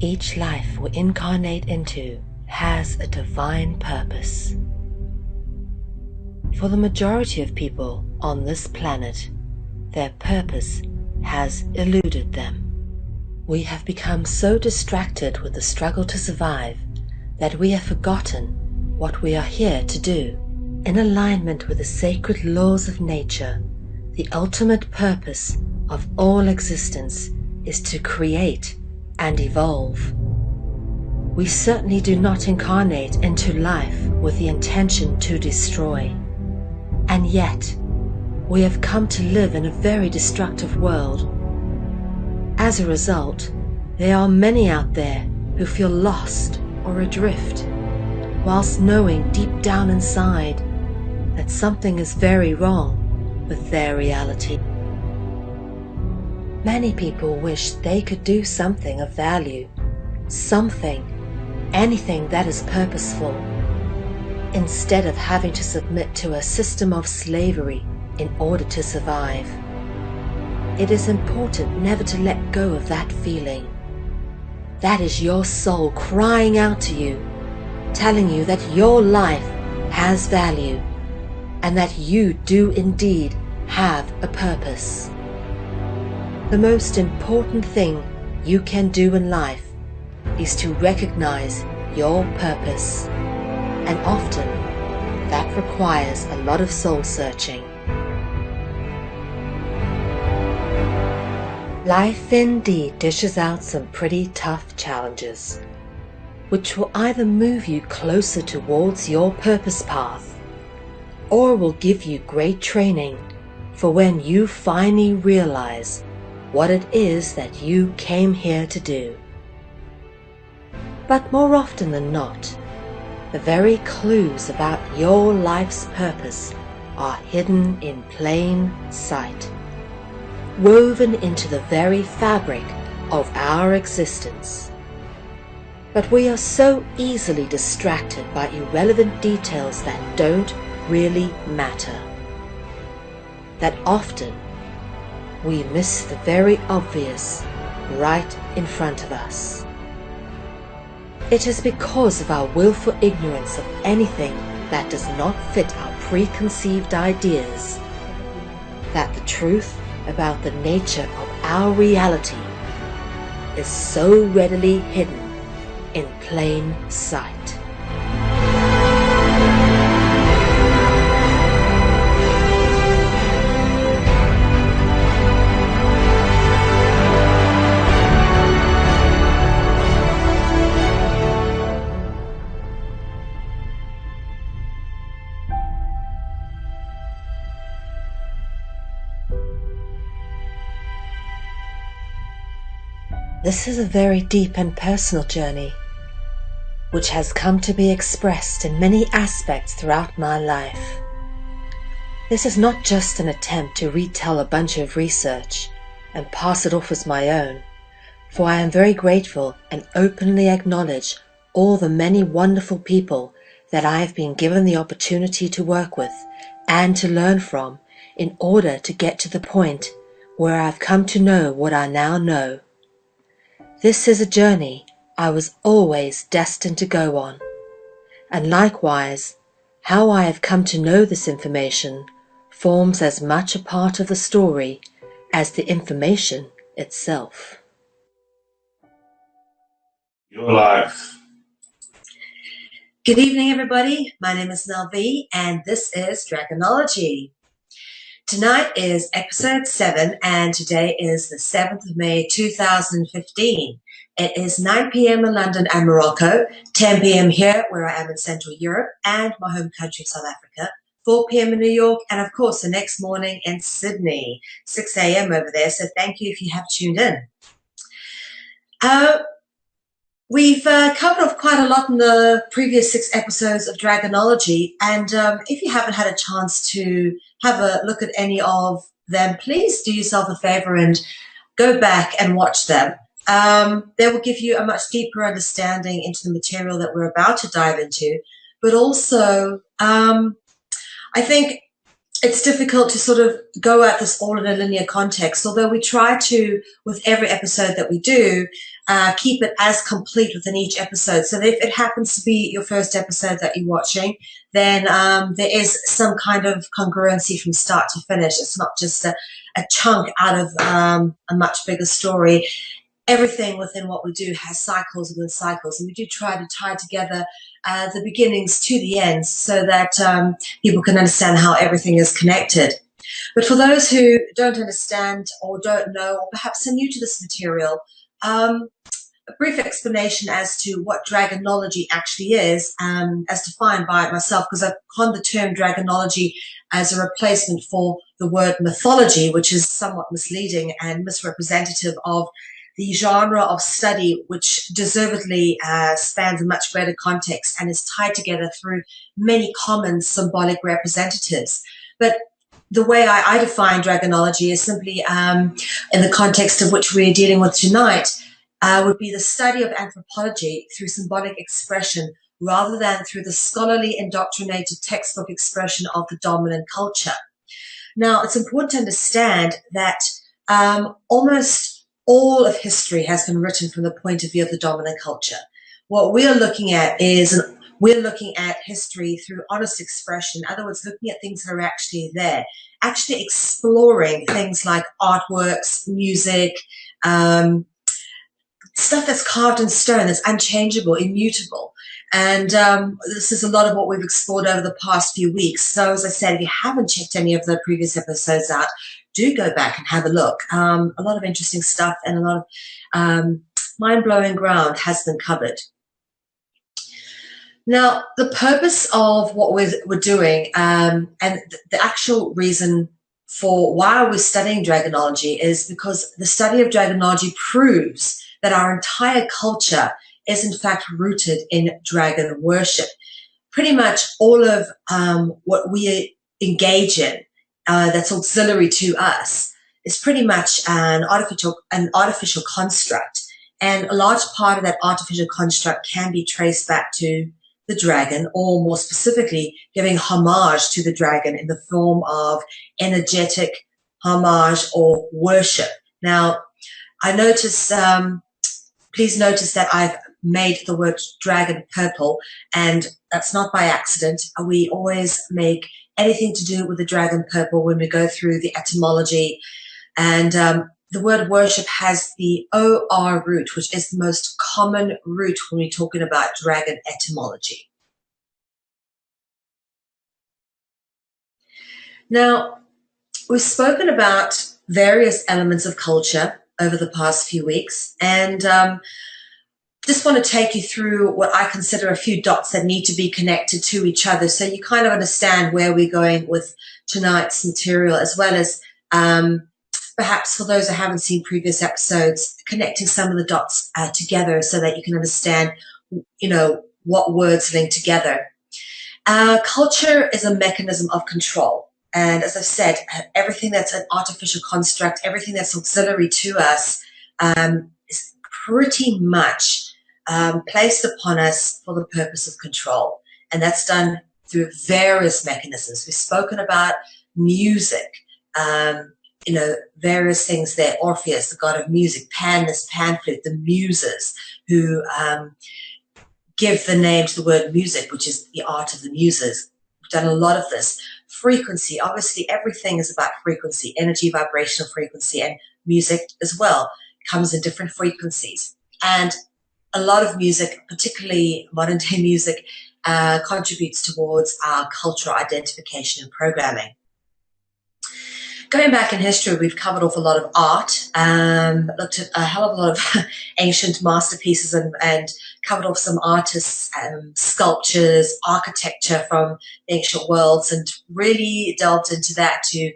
Each life we incarnate into has a divine purpose. For the majority of people on this planet, their purpose has eluded them. We have become so distracted with the struggle to survive that we have forgotten what we are here to do. In alignment with the sacred laws of nature, the ultimate purpose of all existence is to create and evolve. We certainly do not incarnate into life with the intention to destroy. And yet, we have come to live in a very destructive world. As a result, there are many out there who feel lost or adrift, whilst knowing deep down inside that something is very wrong with their reality. Many people wish they could do something of value, anything that is purposeful, instead of having to submit to a system of slavery in order to survive. It is important never to let go of that feeling. That is your soul crying out to you, telling you that your life has value and that you do indeed have a purpose. The most important thing you can do in life is to recognize your purpose, and often that requires a lot of soul searching. Life indeed dishes out some pretty tough challenges, which will either move you closer towards your purpose path, or will give you great training for when you finally realize what it is that you came here to do. But more often than not, the very clues about your life's purpose are hidden in plain sight, woven into the very fabric of our existence. But we are so easily distracted by irrelevant details that don't really matter, that often we miss the very obvious right in front of us. It is because of our willful ignorance of anything that does not fit our preconceived ideas that the truth about the nature of our reality is so readily hidden in plain sight. This is a very deep and personal journey, which has come to be expressed in many aspects throughout my life. This is not just an attempt to retell a bunch of research and pass it off as my own, for I am very grateful and openly acknowledge all the many wonderful people that I have been given the opportunity to work with and to learn from in order to get to the point where I've come to know what I now know. This is a journey I was always destined to go on, and likewise, how I have come to know this information forms as much a part of the story as the information itself. Your life. Good evening, everybody. My name is Mel V, and this is Dragonology. Tonight is episode 7, and today is the 7th of May 2015. It is 9 p.m. in London and Morocco, 10 p.m. here where I am in Central Europe and my home country, South Africa, 4 p.m. in New York, and of course the next morning in Sydney, 6 a.m. over there. So thank you if you have tuned in. We've covered off quite a lot in the previous 6 episodes of Dragonology, and if you haven't had a chance to have a look at any of them, please do yourself a favor and go back and watch them. They will give you a much deeper understanding into the material that we're about to dive into, but also I think it's difficult to sort of go at this all in a linear context, although we try to, with every episode that we do, keep it as complete within each episode. So that if it happens to be your first episode that you're watching, then there is some kind of congruency from start to finish. It's not just a chunk out of a much bigger story. Everything within what we do has cycles within cycles, and we do try to tie together the beginnings to the ends so that people can understand how everything is connected. But for those who don't understand or don't know, or perhaps are new to this material, a brief explanation as to what dragonology actually is, as defined by myself, because I've coined the term dragonology as a replacement for the word mythology, which is somewhat misleading and misrepresentative of the genre of study, which deservedly spans a much greater context and is tied together through many common symbolic representatives. But the way I define dragonology is simply, in the context of which we're dealing with tonight, would be the study of anthropology through symbolic expression rather than through the scholarly indoctrinated textbook expression of the dominant culture. Now, it's important to understand that almost all of history has been written from the point of view of the dominant culture. What we are looking at is we're looking at history through honest expression. In other words, looking at things that are actually there, actually exploring things like artworks, music, stuff that's carved in stone, that's unchangeable, immutable. And this is a lot of what we've explored over the past few weeks. So as I said, if you haven't checked any of the previous episodes out, do go back and have a look. A lot of interesting stuff and a lot of mind-blowing ground has been covered. Now, the purpose of what we're doing and the actual reason for why we're studying dragonology is because the study of dragonology proves that our entire culture is in fact rooted in dragon worship. Pretty much all of what we engage in that's auxiliary to us is pretty much an artificial construct. And a large part of that artificial construct can be traced back to the dragon, or more specifically, giving homage to the dragon in the form of energetic homage or worship. Now, I notice, please notice that I've made the word dragon purple, and that's not by accident. We always make anything to do with the dragon purple when we go through the etymology. And the word worship has the OR root, which is the most common root when we're talking about dragon etymology. Now, we've spoken about various elements of culture over the past few weeks, and just want to take you through what I consider a few dots that need to be connected to each other so you kind of understand where we're going with tonight's material, as well as perhaps for those who haven't seen previous episodes, connecting some of the dots together so that you can understand, what words link together. Culture is a mechanism of control. And as I've said, everything that's an artificial construct, everything that's auxiliary to us is pretty much placed upon us for the purpose of control. And that's done through various mechanisms. We've spoken about music, various things there. Orpheus, the god of music, Pan, this pan flute, the muses who give the name to the word music, which is the art of the muses. We've done a lot of this. Frequency, obviously everything is about frequency, energy, vibrational frequency, and music as well comes in different frequencies. And a lot of music, particularly modern day music, contributes towards our cultural identification and programming. Going back in history, we've covered off a lot of art, looked at a hell of a lot of ancient masterpieces and covered off some artists, sculptures, architecture from the ancient worlds, and really delved into that to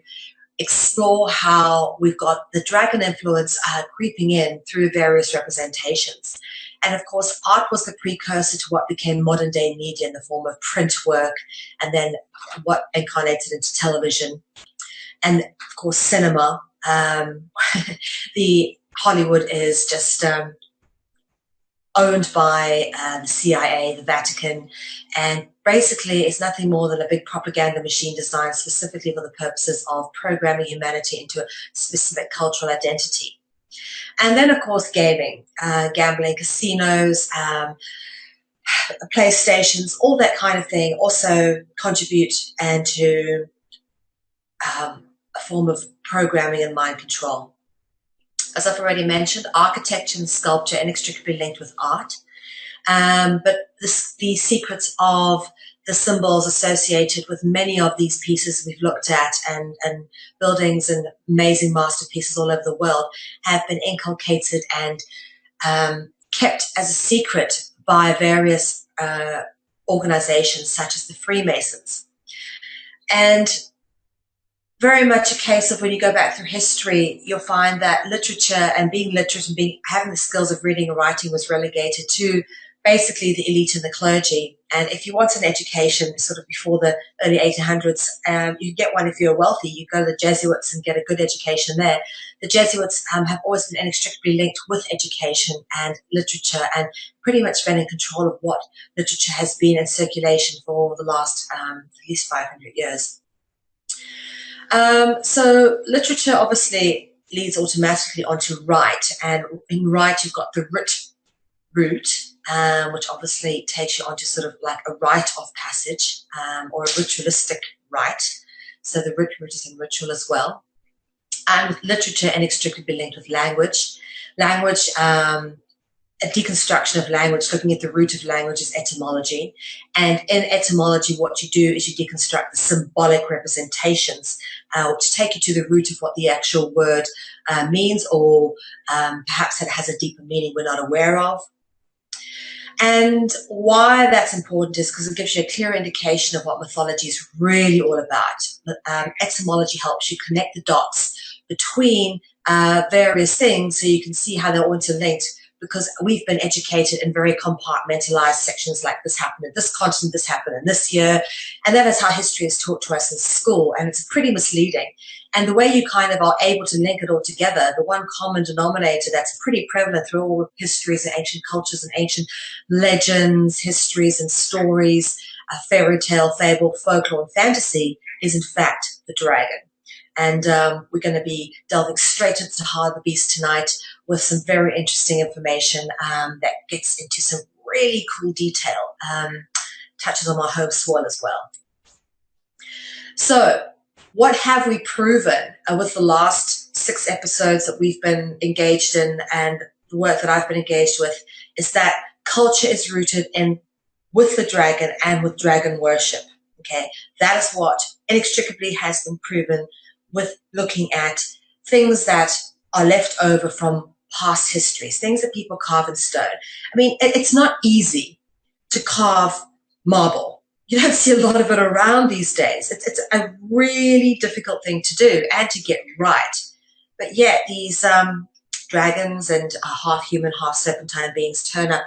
explore how we've got the dragon influence creeping in through various representations. And of course, art was the precursor to what became modern day media in the form of print work, and then what incarnated into television. And of course, cinema. The Hollywood is just owned by the CIA, the Vatican, and basically it's nothing more than a big propaganda machine designed specifically for the purposes of programming humanity into a specific cultural identity. And then, of course, gaming, gambling, casinos, PlayStations, all that kind of thing also contribute and to a form of programming and mind control. As I've already mentioned, architecture and sculpture are inextricably linked with art, but the secrets of the symbols associated with many of these pieces we've looked at and buildings and amazing masterpieces all over the world have been inculcated and kept as a secret by various organizations such as the Freemasons. And very much a case of when you go back through history, you'll find that literature and being literate and having the skills of reading and writing was relegated to basically the elite and the clergy. And if you want an education sort of before the early 1800s, you get one if you're wealthy. You go to the Jesuits and get a good education there. The Jesuits have always been inextricably linked with education and literature and pretty much been in control of what literature has been in circulation for the last at least 500 years. So literature obviously leads automatically onto rite, and in rite you've got the root, which obviously takes you onto sort of like a rite of passage or a ritualistic rite. So the root is in ritual as well. And with literature inextricably linked with language. Language, a deconstruction of language, looking at the root of language is etymology. And in etymology, what you do is you deconstruct the symbolic representations to take you to the root of what the actual word means, or perhaps it has a deeper meaning we're not aware of. And why that's important is because it gives you a clear indication of what mythology is really all about. Etymology helps you connect the dots between various things so you can see how they're all interlinked, because we've been educated in very compartmentalized sections, like this happened in this continent, this happened in this year, and that is how history is taught to us in school, and it's pretty misleading. And the way you kind of are able to link it all together, the one common denominator that's pretty prevalent through all histories and ancient cultures and ancient legends, histories and stories, fairy tale, fable, folklore, and fantasy is in fact the dragon. And we're going to be delving straight into the heart of the beast tonight with some very interesting information that gets into some really cool detail, touches on our home soil as well. So what have we proven with the last 6 episodes that we've been engaged in, and the work that I've been engaged with, is that culture is rooted in with the dragon and with dragon worship. Okay, that is what inextricably has been proven with looking at things that are left over from past histories, things that people carve in stone. I mean, it's not easy to carve marble. You don't see a lot of it around these days. It's a really difficult thing to do and to get right. But yet these dragons and half human, half serpentine beings turn up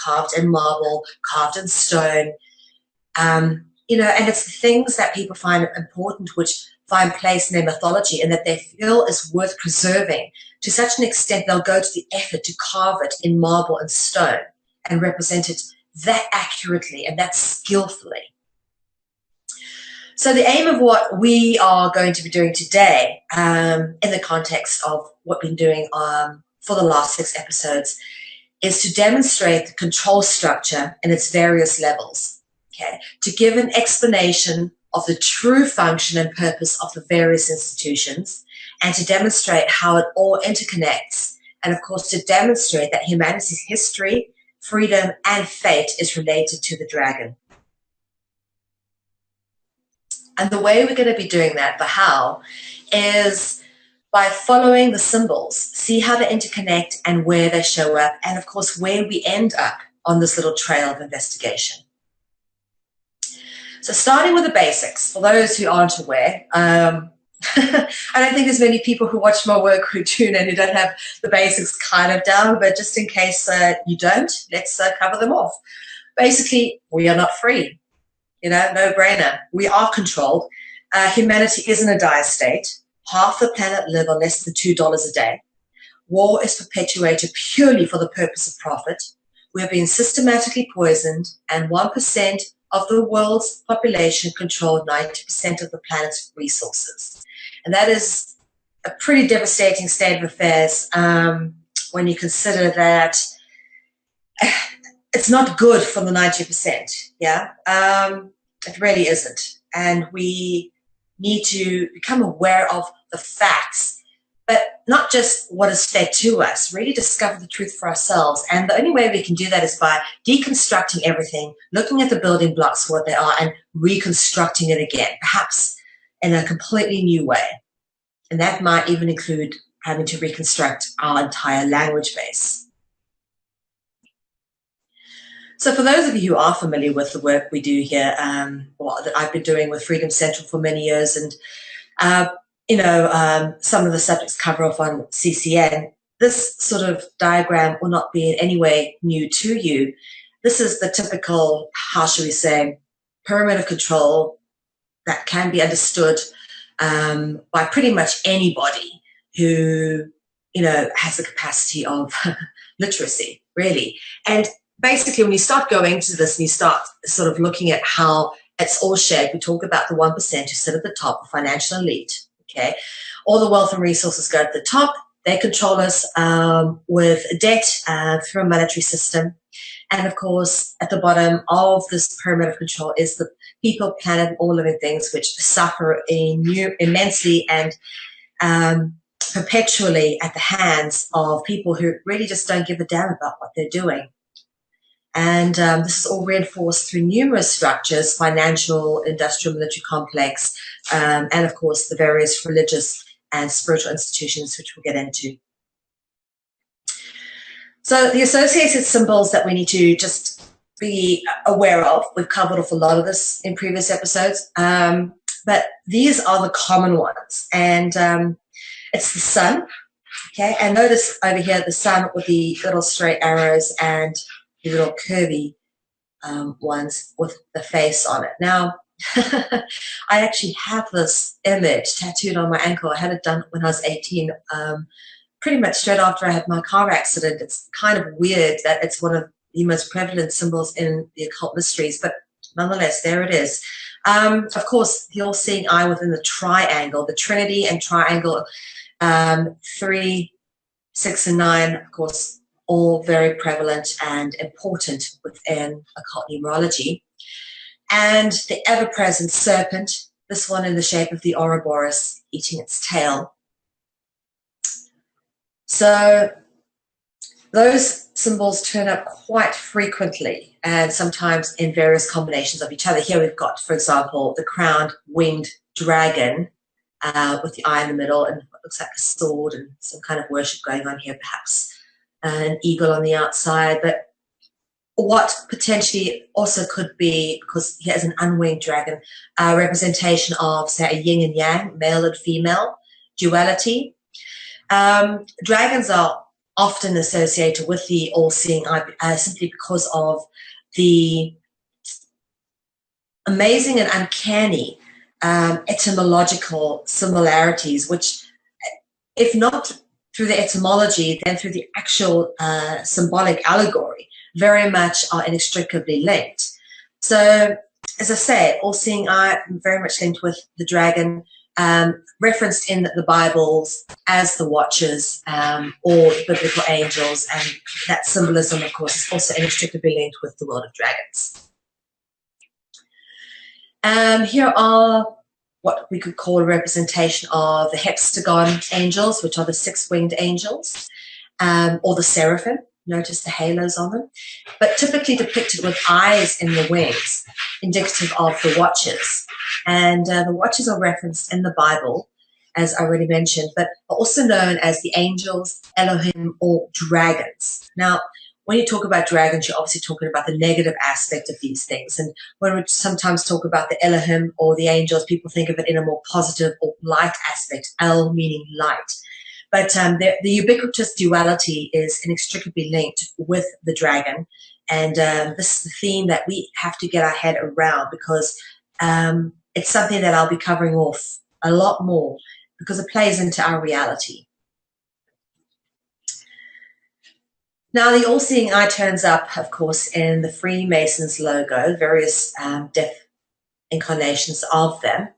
carved in marble, carved in stone. You know, and it's the things that people find important which find place in their mythology and that they feel is worth preserving to such an extent they'll go to the effort to carve it in marble and stone and represent it that accurately and that skillfully. So the aim of what we are going to be doing today, in the context of what we've been doing for the last 6 episodes, is to demonstrate the control structure in its various levels, okay, to give an explanation of the true function and purpose of the various institutions, and to demonstrate how it all interconnects, and of course to demonstrate that humanity's history, freedom, and fate is related to the dragon. And the way we're going to be doing that, the how, is by following the symbols, see how they interconnect and where they show up, and of course where we end up on this little trail of investigation. So starting with the basics, for those who aren't aware, I don't think there's many people who watch my work who tune in who don't have the basics kind of down, but just in case you don't, let's cover them off. Basically, we are not free. You know, no brainer. We are controlled. Humanity is in a dire state. Half the planet live on less than $2 a day. War is perpetuated purely for the purpose of profit. we're being systematically poisoned, and 1% of the world's population control 90% of the planet's resources. And that is a pretty devastating state of affairs when you consider that it's not good for the 90%. Yeah, it really isn't. And we need to become aware of the facts, but not just what is fed to us, really discover the truth for ourselves. And the only way we can do that is by deconstructing everything, looking at the building blocks for what they are, and reconstructing it again, perhaps in a completely new way. And that might even include having to reconstruct our entire language base. So for those of you who are familiar with the work we do here, or that I've been doing with Freedom Central for many years, and some of the subjects cover off on CCN, this sort of diagram will not be in any way new to you. This is the typical, how should we say, pyramid of control that can be understood by pretty much anybody who, has the capacity of literacy, really. And basically, when you start going to this and you start sort of looking at how it's all shared, we talk about the 1% who sit at the top, the financial elite, okay? All the wealth and resources go at the top. They control us with debt through a monetary system. And of course, at the bottom of this pyramid of control is the people, planet, and all living things, which suffer immensely and perpetually at the hands of people who really just don't give a damn about what they're doing. And this is all reinforced through numerous structures: financial, industrial, military complex, and of course the various religious and spiritual institutions, which we'll get into. So the associated symbols that we need to just be aware of, we've covered off a lot of this in previous episodes, but these are the common ones. And it's the sun, okay? And notice over here the sun with the little straight arrows and the little curvy ones with the face on it. Now, I actually have this image tattooed on my ankle. I had it done when I was 18, pretty much straight after I had my car accident. It's kind of weird that it's one of the most prevalent symbols in the occult mysteries, but nonetheless, there it is. Of course, the all-seeing eye within the triangle, the Trinity and triangle, 3, 6, and 9, of course, all very prevalent and important within occult numerology. And the ever-present serpent, this one in the shape of the Ouroboros eating its tail. So those symbols turn up quite frequently and sometimes in various combinations of each other. Here we've got, for example, the crowned winged dragon with the eye in the middle and what looks like a sword and some kind of worship going on here, perhaps an eagle on the outside. But what potentially also could be, because he has an unwinged dragon, a representation of, say, a yin and yang, male and female, duality. Dragons are often associated with the all-seeing eye simply because of the amazing and uncanny etymological similarities, which, if not through the etymology, then through the actual symbolic allegory, very much are inextricably linked. So, as I say, all-seeing eye very much linked with the dragon, referenced in the Bibles as the Watchers or biblical angels, and that symbolism, of course, is also inextricably linked with the world of dragons. Here are what we could call a representation of the hexagon angels, which are the 6-winged angels, or the seraphim. Notice the halos on them, but typically depicted with eyes in the wings, indicative of the Watchers. And the Watchers are referenced in the Bible, as I already mentioned, but are also known as the angels, Elohim, or dragons. Now, when you talk about dragons, you're obviously talking about the negative aspect of these things. And when we sometimes talk about the Elohim or the angels, people think of it in a more positive or light aspect, El meaning light. But the ubiquitous duality is inextricably linked with the dragon. And this is the theme that we have to get our head around, because it's something that I'll be covering off a lot more because it plays into our reality. Now, the all-seeing eye turns up, of course, in the Freemasons logo, various deaf incarnations of them.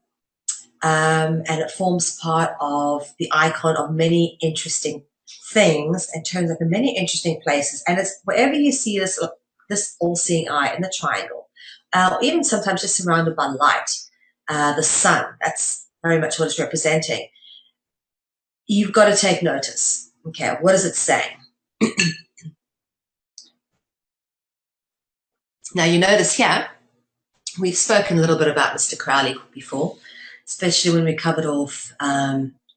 And it forms part of the icon of many interesting things and turns up in many interesting places. And it's wherever you see this all-seeing eye in the triangle, even sometimes just surrounded by light, the sun, that's very much what it's representing. You've got to take notice. Okay, what is it saying? Now, you notice here, we've spoken a little bit about Mr. Crowley before, especially when we covered off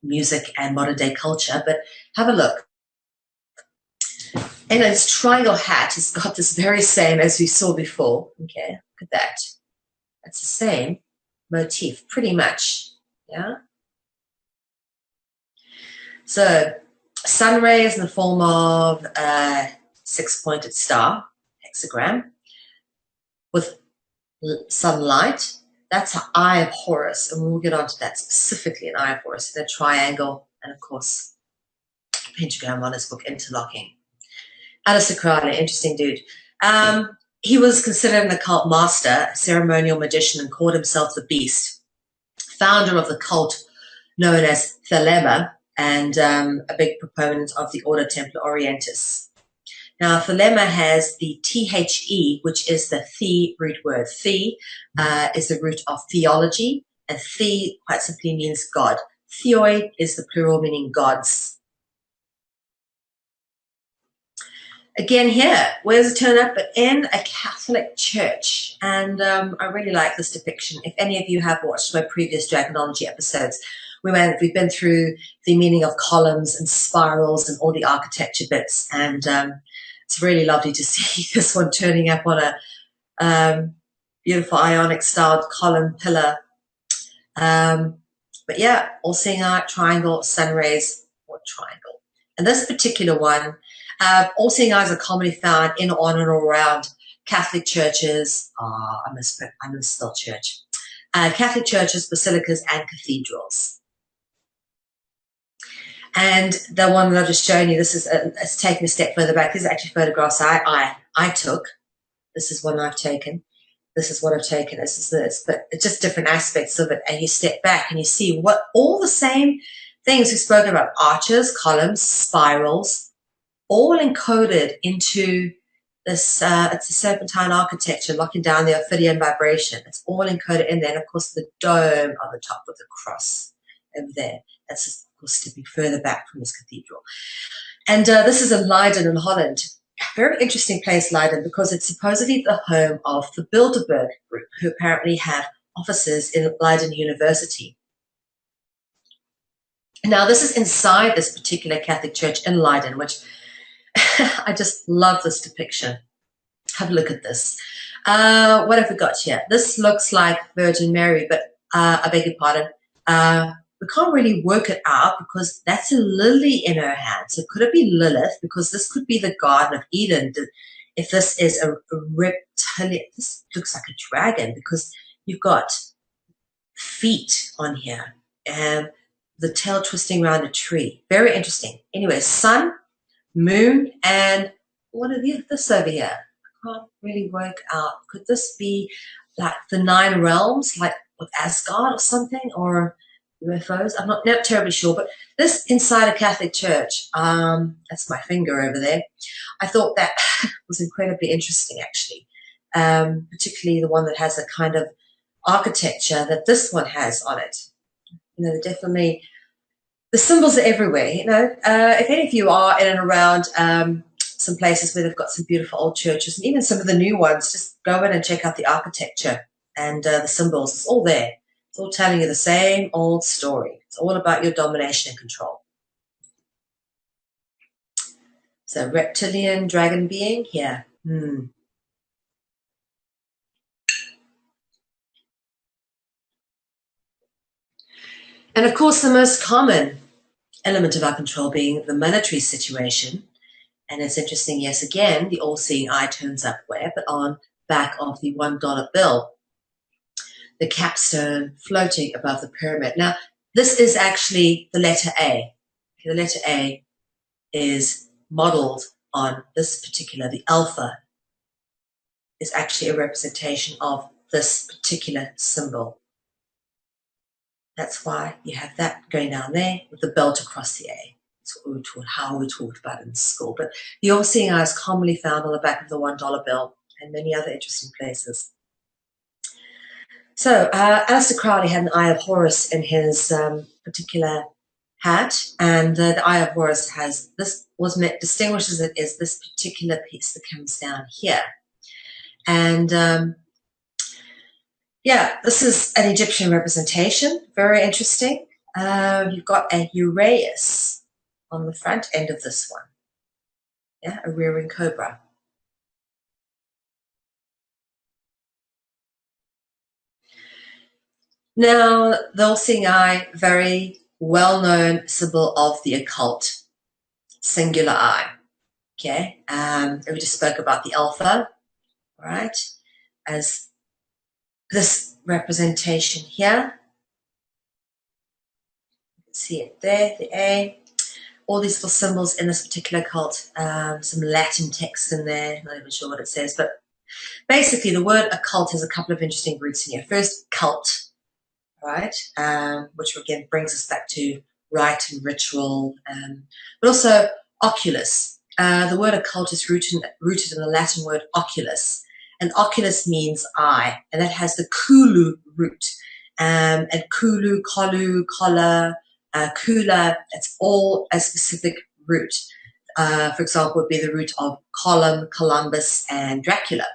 music and modern day culture, but have a look. And his triangle hat has got this very same as we saw before. Okay, look at that. That's the same motif, pretty much. Yeah. So, sun rays in the form of a six-pointed star, hexagram, with sunlight. That's an eye of Horus, and we'll get onto that specifically, an eye of Horus, and a triangle, and of course, a pentagram on his book, Interlocking. Aleister Crowley, interesting dude. He was considered an occult master, a ceremonial magician, and called himself the Beast, founder of the cult known as Thelema, and a big proponent of the Order Templar Orientis. Now, Thelema has the THE, which is the root word. Is the root of theology, and quite simply means God. Theoi is the plural, meaning gods. Again here, where does it turn up? But in a Catholic church. And I really like this depiction. If any of you have watched my previous Dragonology episodes, we've been through the meaning of columns and spirals and all the architecture bits. And it's really lovely to see this one turning up on a beautiful ionic-styled column pillar. But yeah, all-seeing eye, triangle, sun rays, or triangle. And this particular one, all-seeing eyes are commonly found in, on, and around Catholic churches. I misspelled church. Catholic churches, basilicas, and cathedrals. And the one that I've just shown you, this is it's taken a step further back. These are actually photographs I took. This is one I've taken. This is what I've taken. This is this. But it's just different aspects of it. And you step back and you see what all the same things we've spoken about: arches, columns, spirals, all encoded into this. It's a serpentine architecture, locking down the Ophidian vibration. It's all encoded in there. And of course, the dome on the top with the cross over there. That's just, of course, stepping further back from this cathedral. And this is in Leiden in Holland. Very interesting place, Leiden, because it's supposedly the home of the Bilderberg group, who apparently have offices in Leiden University. Now, this is inside this particular Catholic church in Leiden, which I just love this depiction. Have a look at this. What have we got here? This looks like Virgin Mary, but I beg your pardon. We can't really work it out because that's a lily in her hand. So could it be Lilith? Because this could be the Garden of Eden. If this is a reptilian, this looks like a dragon because you've got feet on here and the tail twisting around a tree. Very interesting. Anyway, sun, moon, and what is this over here? I can't really work out. Could this be like the 9 realms, like with Asgard or something, or UFOs? I'm not terribly sure, but this inside a Catholic church, that's my finger over there. I thought that was incredibly interesting, actually, particularly the one that has a kind of architecture that this one has on it. You know, they're definitely, the symbols are everywhere. You know, if any of you are in and around some places where they've got some beautiful old churches, and even some of the new ones, just go in and check out the architecture and the symbols. It's all there. It's all telling you the same old story. It's all about your domination and control. So reptilian dragon being here. And of course, the most common element of our control being the monetary situation. And it's interesting, yes, again, the all-seeing eye turns up where? But on back of the $1 bill. The capstone floating above the pyramid. Now, this is actually the letter A. The letter A is modeled on this particular, the alpha, is actually a representation of this particular symbol. That's why you have that going down there with the belt across the A. That's what we were taught, how we were taught about in school. But the all-seeing eye is commonly found on the back of the $1 bill and many other interesting places. So Aleister Crowley had an Eye of Horus in his particular hat, and the Eye of Horus has this distinguishes it as this particular piece that comes down here. And yeah, this is an Egyptian representation, very interesting. You've got a uraeus on the front end of this one, yeah, a rearing cobra. Now, the all-seeing eye, very well-known symbol of the occult, singular eye, okay? We just spoke about the alpha, right, as this representation here. You can see it there, the A. All these little symbols in this particular cult, some Latin text in there, not even sure what it says, but basically the word occult has a couple of interesting roots in here. First, cult, right, which again brings us back to rite and ritual, but also oculus. The word occult is rooted in the Latin word oculus, and oculus means eye, and that has the kulu root, and kulu, kolu, kola, kula, it's all a specific root. For example, would be the root of column, Columbus, and Dracula.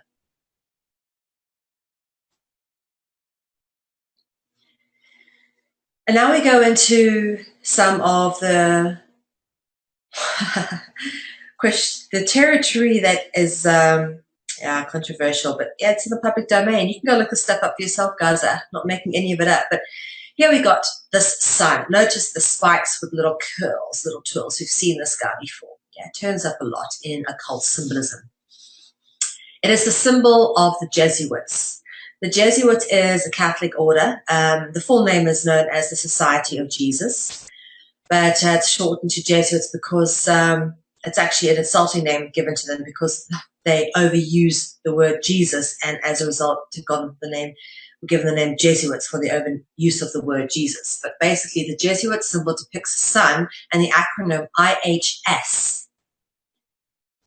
And now we go into some of the the territory that is controversial, but yeah, it's in the public domain. You can go look this stuff up for yourself, guys. I'm not making any of it up. But here we got this sun. Notice the spikes with little curls, little twirls. We've seen this guy before. Yeah, it turns up a lot in occult symbolism. It is the symbol of the Jesuits. The Jesuits is a Catholic order. The full name is known as the Society of Jesus, but it's shortened to Jesuits because it's actually an insulting name given to them because they overuse the word Jesus, and as a result, were given the name Jesuits for the overuse of the word Jesus. But basically, the Jesuit symbol depicts the sun and the acronym IHS.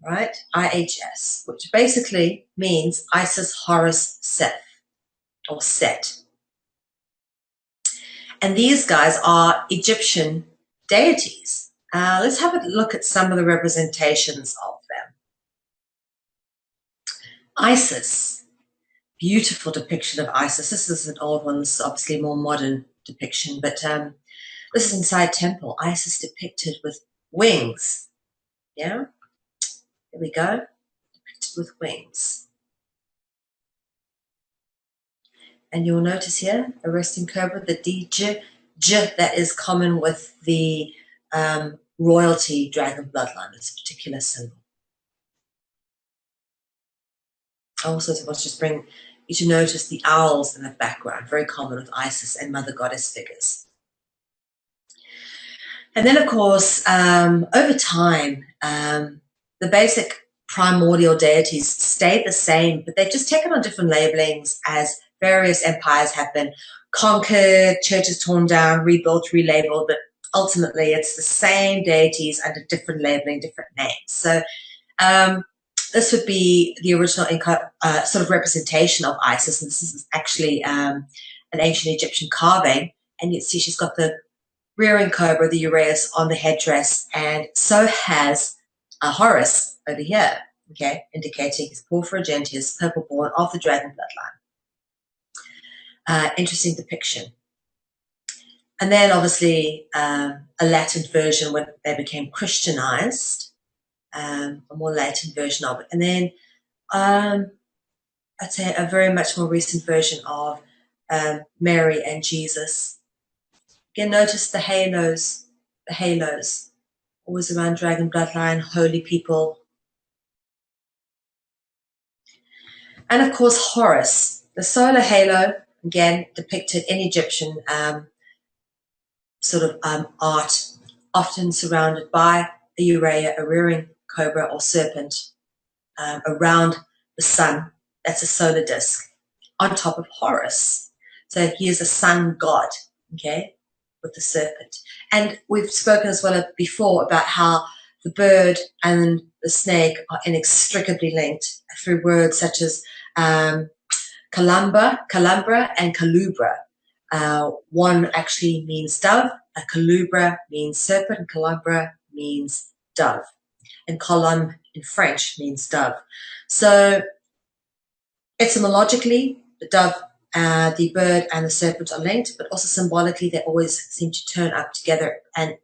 Right, IHS, which basically means Isis, Horus, Seth, or Set. And these guys are Egyptian deities. Let's have a look at some of the representations of them. Isis, beautiful depiction of Isis. This is an old one, this is obviously a more modern depiction, but this is inside temple. Isis depicted with wings, yeah? Here we go, depicted with wings. And you'll notice here, a resting cobra, the DJ, that is common with the royalty dragon bloodline, this particular symbol. I also want to just bring you to notice the owls in the background, very common with Isis and Mother Goddess figures. And then, of course, over time, the basic primordial deities stayed the same, but they've just taken on different labelings as various empires have been conquered, churches torn down, rebuilt, relabeled, but ultimately it's the same deities under different labeling, different names. So this would be the original sort of representation of Isis, and this is actually an ancient Egyptian carving, and you see she's got the rearing cobra, the uraeus, on the headdress, and so has Horus over here, okay, indicating his Porphyra Gentius, purple born of the dragon bloodline. Interesting depiction. And then obviously a Latin version when they became Christianized, a more Latin version of it. And then I'd say a very much more recent version of Mary and Jesus. Again, notice the halos, always around dragon bloodline, holy people. And of course, Horus, the solar halo, again, depicted in Egyptian art, often surrounded by a uraeus, a rearing cobra or serpent around the sun. That's a solar disk on top of Horus. So he is a sun god, okay, with the serpent. And we've spoken as well before about how the bird and the snake are inextricably linked through words such as Calambra and Calubra. One actually means dove, a Calubra means serpent, and Calambra means dove. And colombe in French means dove. So etymologically, the dove, the bird and the serpent are linked, but also symbolically they always seem to turn up together, and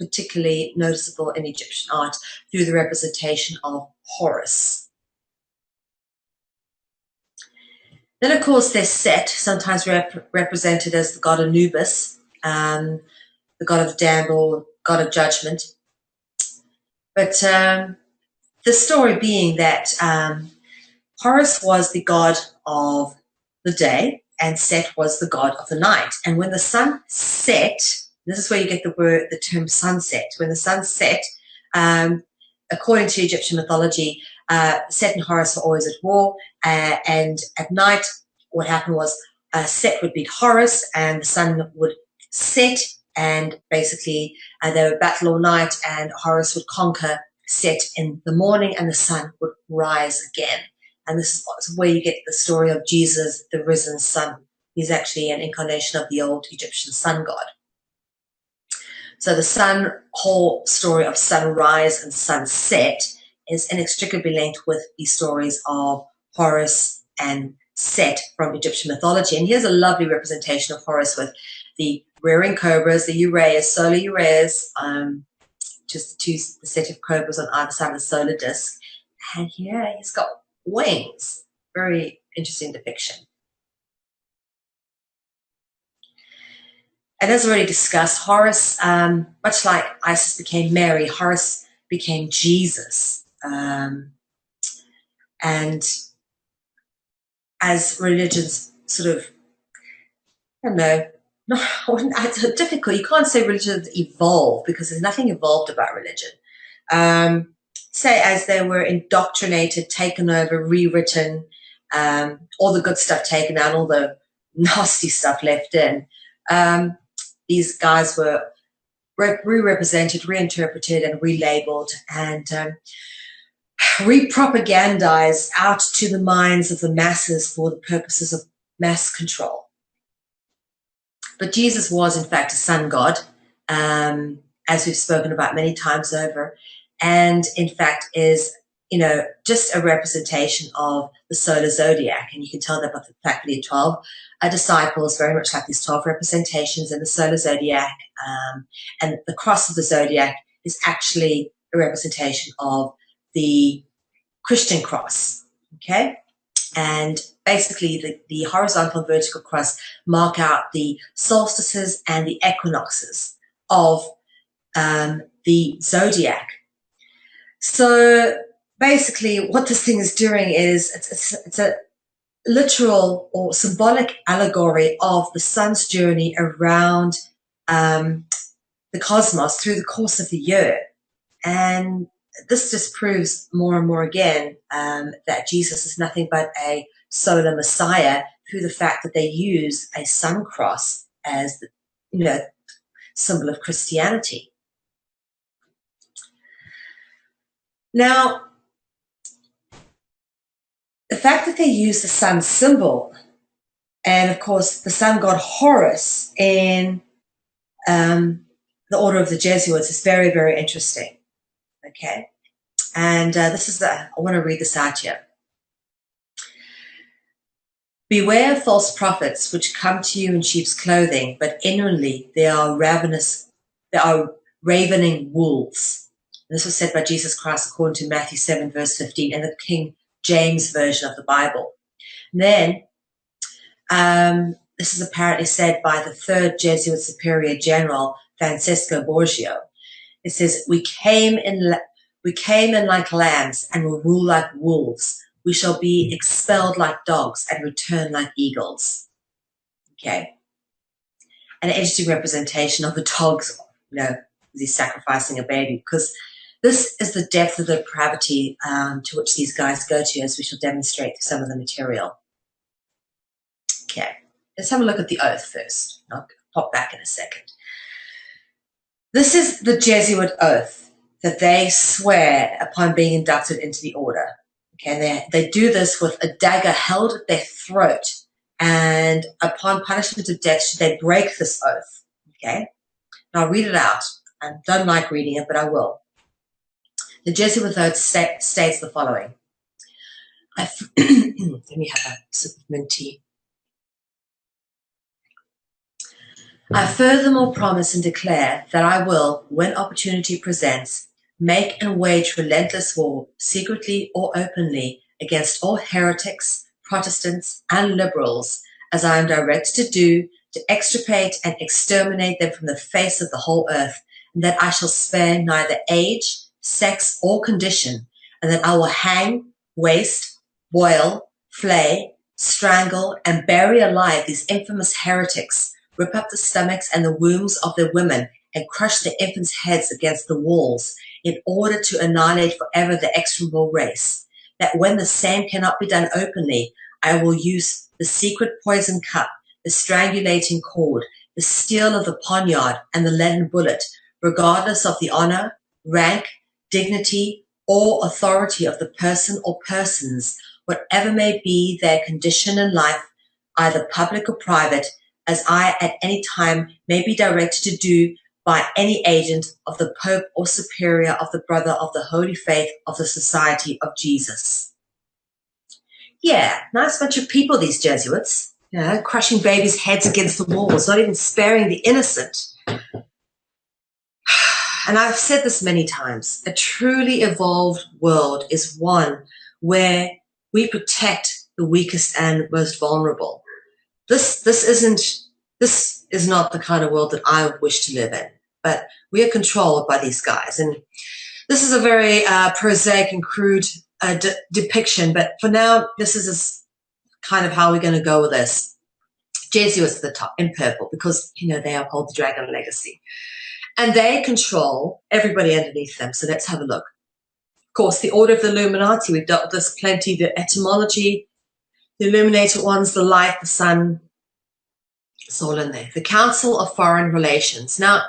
particularly noticeable in Egyptian art through the representation of Horus. Then, of course, there's Set, sometimes represented as the god Anubis, the god of dam or god of judgment. But the story being that Horus was the god of the day and Set was the god of the night. And when the sun set, this is where you get the term sunset. When the sun set, according to Egyptian mythology, Set and Horus were always at war, and at night what happened was Set would beat Horus and the sun would set, and basically they would battle all night and Horus would conquer Set in the morning and the sun would rise again. And this is where you get the story of Jesus, the risen sun. He's actually an incarnation of the old Egyptian sun god. So the whole story of sunrise and sunset is inextricably linked with the stories of Horus and Set from Egyptian mythology. And here's a lovely representation of Horus with the rearing cobras, the uraeus, solar uraeus, just the set of cobras on either side of the solar disk. And here he's got wings. Very interesting depiction. And as already discussed, Horus, much like Isis became Mary, Horus became Jesus. And as religions sort of, I don't know, it's difficult. You can't say religions evolve because there's nothing evolved about religion. Say as they were indoctrinated, taken over, rewritten, all the good stuff taken out, all the nasty stuff left in. These guys were re-represented, reinterpreted, and relabeled, and re-propagandized out to the minds of the masses for the purposes of mass control. But Jesus was, in fact, a sun god, as we've spoken about many times over, and in fact is, just a representation of the solar zodiac. And you can tell that by the fact that he had 12 disciples, very much like these 12 representations in the solar zodiac. And the cross of the zodiac is actually a representation of the Christian cross, okay? And basically the horizontal and vertical cross mark out the solstices and the equinoxes of the zodiac. So basically what this thing is doing is it's a literal or symbolic allegory of the sun's journey around the cosmos through the course of the year. And this just proves more and more again that Jesus is nothing but a solar messiah through the fact that they use a sun cross as the symbol of Christianity. Now, the fact that they use the sun symbol and, of course, the sun god Horus in the order of the Jesuits is very, very interesting. Okay, and I want to read this out here. Beware of false prophets which come to you in sheep's clothing, but inwardly they are ravening wolves. And this was said by Jesus Christ according to Matthew 7 verse 15 in the King James version of the Bible. And then this is apparently said by the third Jesuit Superior General Francesco Borgio. It says, we came in like lambs and will rule like wolves. We shall be expelled like dogs and return like eagles. Okay. An interesting representation of the dogs, he's sacrificing a baby, because This is the depth of the depravity to which these guys go to, as we shall demonstrate through some of the material. Okay, let's have a look at the oath first. I'll pop back in a second. This is the Jesuit oath that they swear upon being inducted into the order. Okay, and they do this with a dagger held at their throat, and upon punishment of death should they break this oath. Okay, now I'll read it out. I don't like reading it, but I will. The Jesuit oath states the following. Let me have a sip of mint tea. I furthermore promise and declare that I will, when opportunity presents, make and wage relentless war, secretly or openly, against all heretics, Protestants, and liberals, as I am directed to do, to extirpate and exterminate them from the face of the whole earth, and that I shall spare neither age, sex, or condition, and that I will hang, waste, boil, flay, strangle, and bury alive these infamous heretics, rip up the stomachs and the wombs of their women, and crush their infants' heads against the walls, in order to annihilate forever the execrable race. That when the same cannot be done openly, I will use the secret poison cup, the strangulating cord, the steel of the poniard, and the leaden bullet, regardless of the honor, rank, dignity, or authority of the person or persons, whatever may be their condition in life, either public or private, as I at any time may be directed to do by any agent of the Pope or Superior of the Brother of the Holy Faith of the Society of Jesus. Yeah, nice bunch of people, these Jesuits, you know, crushing babies' heads against the walls, not even sparing the innocent. And I've said this many times, a truly evolved world is one where we protect the weakest and most vulnerable. This is not the kind of world that I wish to live in, but we are controlled by these guys. And this is a very prosaic and crude depiction, but for now, this is kind of how we're going to go with this. Jesuits at the top in purple, because, you know, they uphold the dragon legacy. And they control everybody underneath them. So let's have a look. Of course, the Order of the Illuminati, we've dealt with this plenty, the etymology, the illuminated ones, the light, the sun, it's all in there. The Council of Foreign Relations. Now,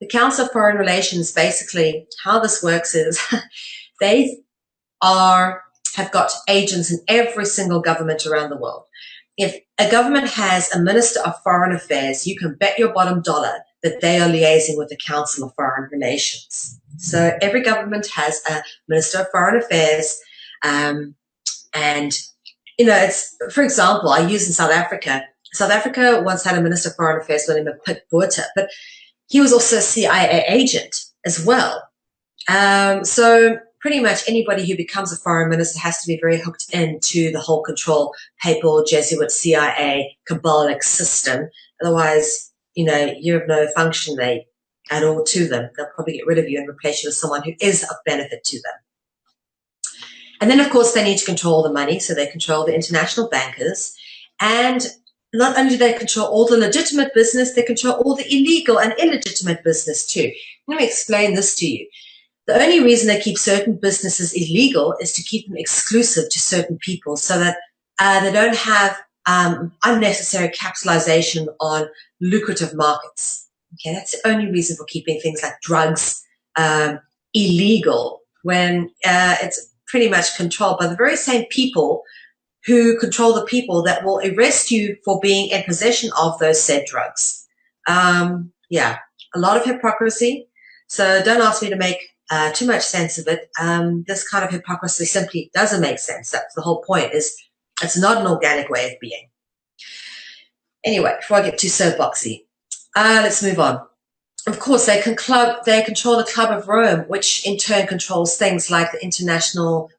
the Council of Foreign Relations, basically, how this works is they have got agents in every single government around the world. If a government has a Minister of Foreign Affairs, you can bet your bottom dollar that they are liaising with the Council of Foreign Relations. So every government has a Minister of Foreign Affairs, and, you know, it's, for example, I use in South Africa. South Africa once had a Minister of Foreign Affairs by the name of Pik Botha, but he was also a CIA agent as well. So pretty much anybody who becomes a foreign minister has to be very hooked into the whole control, papal, Jesuit, CIA, Kabbalic system. Otherwise, you know, you have no function there at all to them. They'll probably get rid of you and replace you with someone who is of benefit to them. And then, of course, they need to control the money, so they control the international bankers. And not only do they control all the legitimate business, they control all the illegal and illegitimate business too. Let me explain this to you. The only reason they keep certain businesses illegal is to keep them exclusive to certain people, so that they don't have unnecessary capitalization on lucrative markets. Okay, that's the only reason for keeping things like drugs illegal, when it's pretty much controlled by the very same people who control the people that will arrest you for being in possession of those said drugs. Yeah, a lot of hypocrisy. So don't ask me to make too much sense of it. This kind of hypocrisy simply doesn't make sense. That's the whole point, is it's not an organic way of being. Anyway, before I get too soapboxy, let's move on. Of course, they control the Club of Rome, which in turn controls things like the international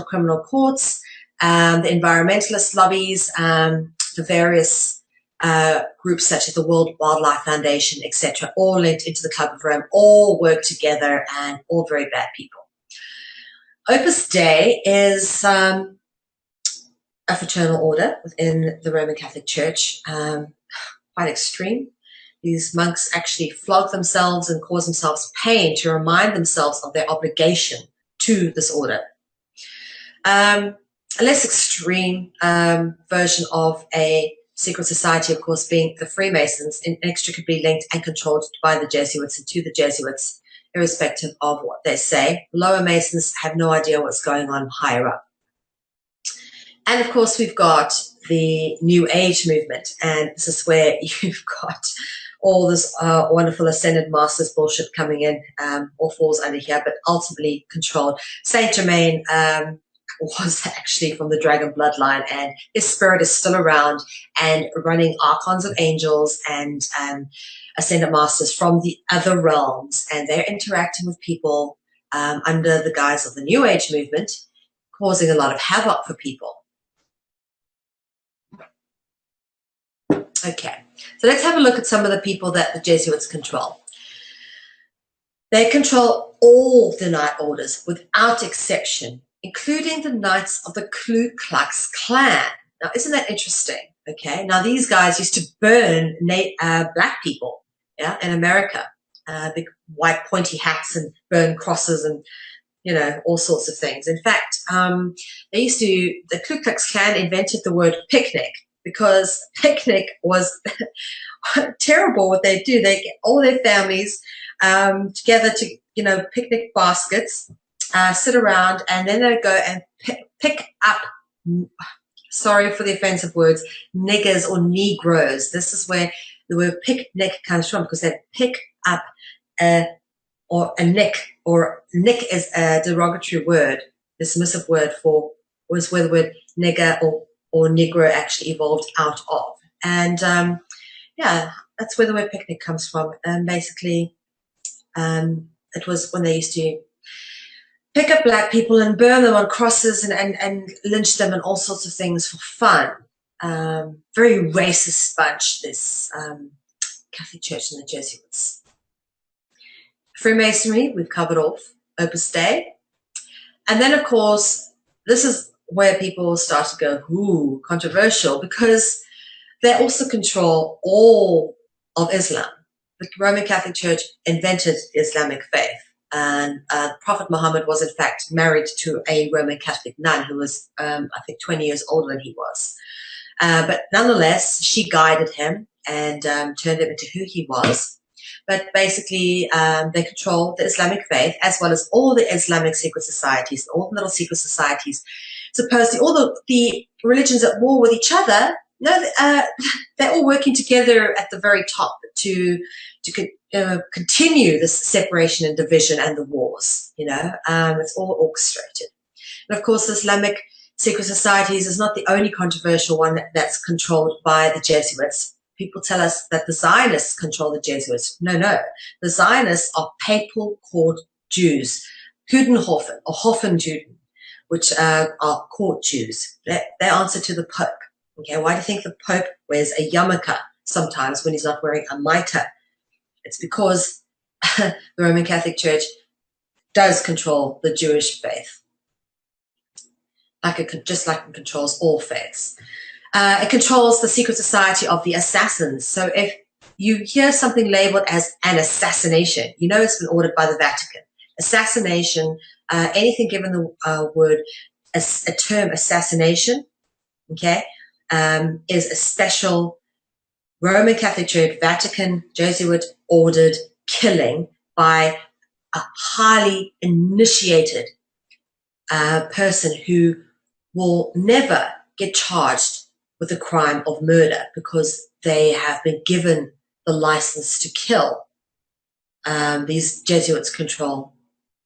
criminal courts, the environmentalist lobbies, the various groups such as the World Wildlife Foundation, etc., all linked into the Club of Rome, all work together and all very bad people. Opus Dei is a fraternal order within the Roman Catholic Church, quite extreme. These monks actually flog themselves and cause themselves pain to remind themselves of their obligation to this order. A less extreme version of a secret society, of course, being the Freemasons, inextricably linked and controlled by the Jesuits and to the Jesuits, irrespective of what they say. Lower Masons have no idea what's going on higher up. And of course, we've got the New Age movement, and this is where you've got all this wonderful ascended masters bullshit coming in, all falls under here, but ultimately controlled. Saint Germain was actually from the dragon bloodline, and his spirit is still around and running archons of angels and ascended masters from the other realms, and they're interacting with people under the guise of the New Age movement, causing a lot of havoc for people. Okay, so let's have a look at some of the people that the Jesuits control. They control all the night orders without exception, including the Knights of the Ku Klux Klan. Now, isn't that interesting? Okay, now these guys used to burn black people, yeah, in America, big white pointy hats and burn crosses and, you know, all sorts of things. In fact, the Ku Klux Klan invented the word picnic because picnic was terrible what they do. They get all their families together to, you know, picnic baskets, sit around, and then they go and pick up, sorry for the offensive words, niggers or Negroes. This is where the word picnic comes from, because they pick up a nick, or nick is a derogatory word, dismissive word for, was where the word nigger or Negro actually evolved out of. And yeah, that's where the word picnic comes from. And basically, it was when they used to pick up black people and burn them on crosses and lynch them and all sorts of things for fun. Very racist bunch, this Catholic Church and the Jesuits. Freemasonry, we've covered off, Opus Dei. And then, of course, this is where people start to go, ooh, controversial, because they also control all of Islam. The Roman Catholic Church invented the Islamic faith. And Prophet Muhammad was, in fact, married to a Roman Catholic nun who was, I think, 20 years older than he was. But nonetheless, she guided him and turned him into who he was. But basically, they control the Islamic faith, as well as all the Islamic secret societies, all the little secret societies. Supposedly, all the religions at war with each other, no, they're all working together at the very top to continue this separation and division and the wars. You know, it's all orchestrated. And of course, the Islamic secret societies is not the only controversial one that's controlled by the Jesuits. People tell us that the Zionists control the Jesuits. No, no. The Zionists are papal court Jews, Judenhofen or Hofen-Juden, which are court Jews. They answer to the Pope. Okay, why do you think the Pope wears a yarmulke sometimes when he's not wearing a mitre? It's because the Roman Catholic Church does control the Jewish faith, just like it controls all faiths. It controls the secret society of the assassins. So if you hear something labeled as an assassination, you know it's been ordered by the Vatican. Assassination, anything given the word, a term assassination, okay, is a special Roman Catholic Church, Vatican, Jesuit ordered killing by a highly initiated person who will never get charged with the crime of murder because they have been given the license to kill. These Jesuits control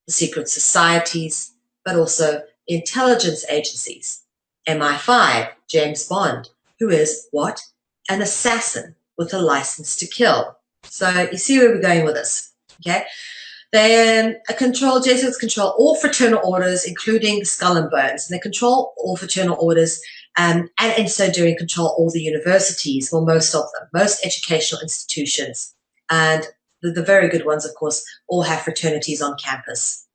the secret societies, but also the intelligence agencies. MI5, James Bond, who is what? An assassin with a license to kill. So you see where we're going with this, okay? They Jesuits control all fraternal orders, including the Skull and Bones. And they control all fraternal orders, and in so doing control all the universities, well, most of them, most educational institutions. And the very good ones, of course, all have fraternities on campus.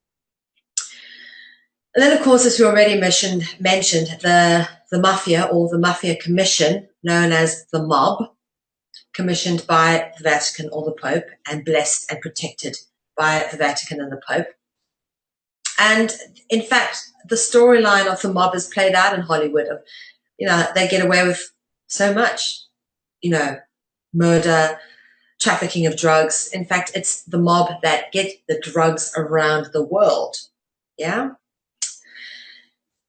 And then, of course, as we already mentioned, the mafia, or the Mafia Commission, known as the mob, commissioned by the Vatican or the Pope, and blessed and protected by the Vatican and the Pope. And in fact, the storyline of the mob is played out in Hollywood. Of, they get away with so much, murder, trafficking of drugs. In fact, it's the mob that get the drugs around the world. Yeah.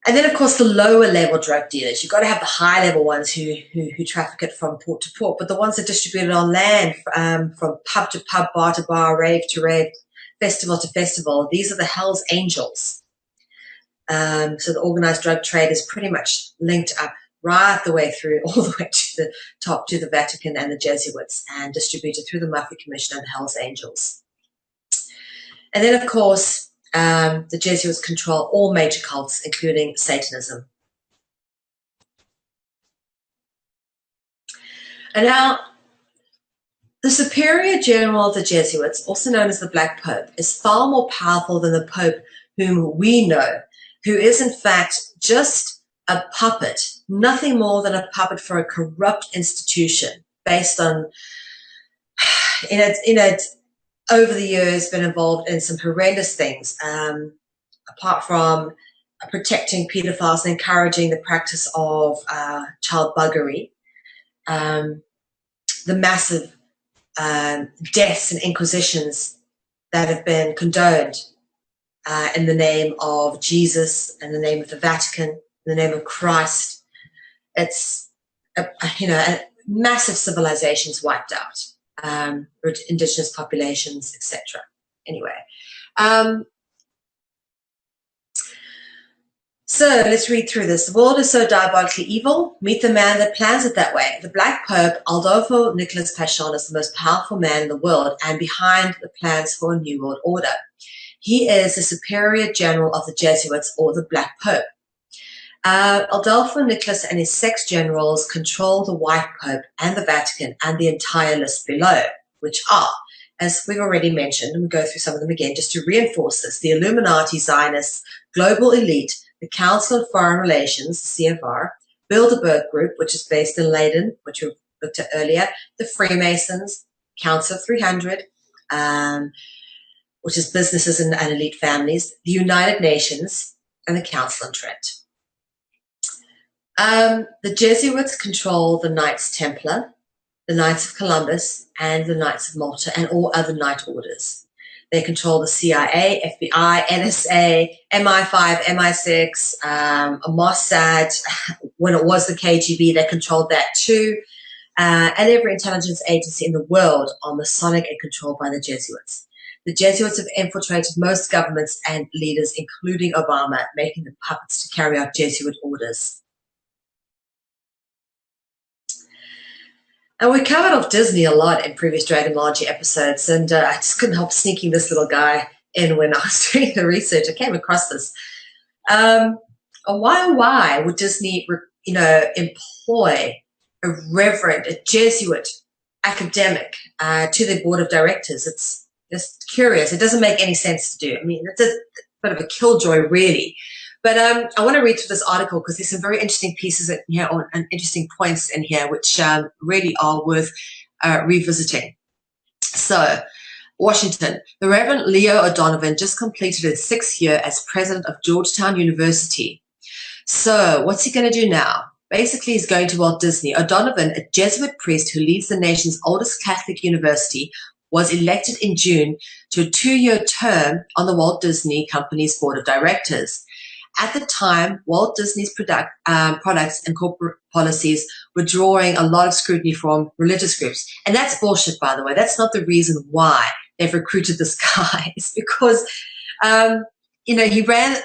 And then, of course, the lower level drug dealers. You've got to have the high level ones who traffic it from port to port. But the ones that distribute it on land, from pub to pub, bar to bar, rave to rave, festival to festival, these are the Hell's Angels. So the organized drug trade is pretty much linked up right the way through, all the way to the top, to the Vatican and the Jesuits, and distributed through the Mafia Commission and the Hell's Angels. And then, of course, the Jesuits control all major cults, including Satanism. And now, the Superior General of the Jesuits, also known as the Black Pope, is far more powerful than the Pope whom we know, who is in fact just a puppet, nothing more than a puppet for a corrupt institution based on, over the years been involved in some horrendous things, apart from protecting pedophiles and encouraging the practice of child buggery, the massive deaths and inquisitions that have been condoned in the name of Jesus, in the name of the Vatican, in the name of Christ. It's, massive civilizations wiped out. Indigenous populations, etc. Anyway, so let's read through this. The world is so diabolically evil. Meet the man that plans it that way. The Black Pope, Adolfo Nicolas Pachon, is the most powerful man in the world and behind the plans for a new world order. He is the Superior General of the Jesuits, or the Black Pope. Adolfo Nicolas and his 6 generals control the White Pope and the Vatican and the entire list below, which are, as we've already mentioned, and we'll go through some of them again just to reinforce this: the Illuminati, Zionists, Global Elite, the Council of Foreign Relations, CFR, Bilderberg Group, which is based in Leiden, which we looked at earlier, the Freemasons, Council of 300, which is businesses and elite families, the United Nations, and the Council on Trent. The Jesuits control the Knights Templar, the Knights of Columbus, and the Knights of Malta, and all other Knight orders. They control the CIA, FBI, NSA, MI5, MI6, Mossad. When it was the KGB, they controlled that too. And every intelligence agency in the world are Masonic and controlled by the Jesuits. The Jesuits have infiltrated most governments and leaders, including Obama, making them puppets to carry out Jesuit orders. And we covered off Disney a lot in previous Dragonology episodes, and I just couldn't help sneaking this little guy in when I was doing the research. I came across this. Why would Disney, employ a reverend, a Jesuit academic to their board of directors? It's just curious. It doesn't make any sense to do. I mean, it's a bit of a killjoy, really. But I want to read through this article because there's some very interesting pieces in here, and interesting points in here, which really are worth revisiting. So, Washington. The Reverend Leo O'Donovan just completed his 6th year as president of Georgetown University. So, what's he going to do now? Basically, he's going to Walt Disney. O'Donovan, a Jesuit priest who leads the nation's oldest Catholic university, was elected in June to a 2-year term on the Walt Disney Company's board of directors. At the time, Walt Disney's products and corporate policies were drawing a lot of scrutiny from religious groups. And that's bullshit, by the way. That's not the reason why they've recruited this guy. It's because, he ran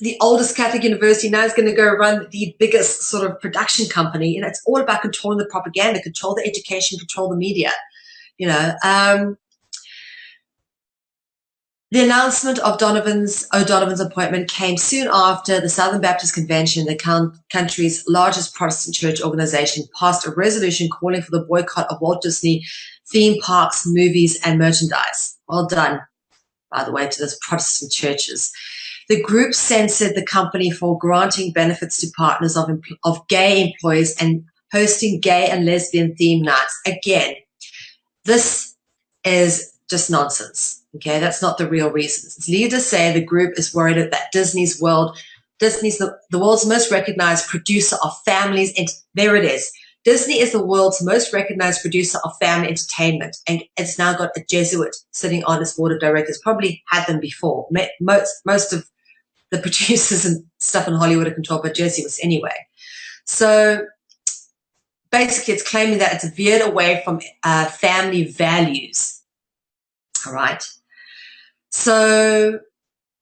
the oldest Catholic university. Now he's going to go run the biggest sort of production company. It's all about controlling the propaganda, control the education, control the media. The announcement of O'Donovan's appointment came soon after the Southern Baptist Convention, the country's largest Protestant church organization, passed a resolution calling for the boycott of Walt Disney theme parks, movies, and merchandise. Well done, by the way, to those Protestant churches. The group censored the company for granting benefits to partners of gay employees and hosting gay and lesbian theme nights. Again, this is just nonsense. Okay, that's not the real reasons. Its leaders say the group is worried that Disney's the world's most recognized producer of families. And there it is. Disney is the world's most recognized producer of family entertainment, and it's now got a Jesuit sitting on its board of directors. Probably had them before. Most of the producers and stuff in Hollywood are controlled by Jesuits anyway. So basically, it's claiming that it's veered away from family values. All right. So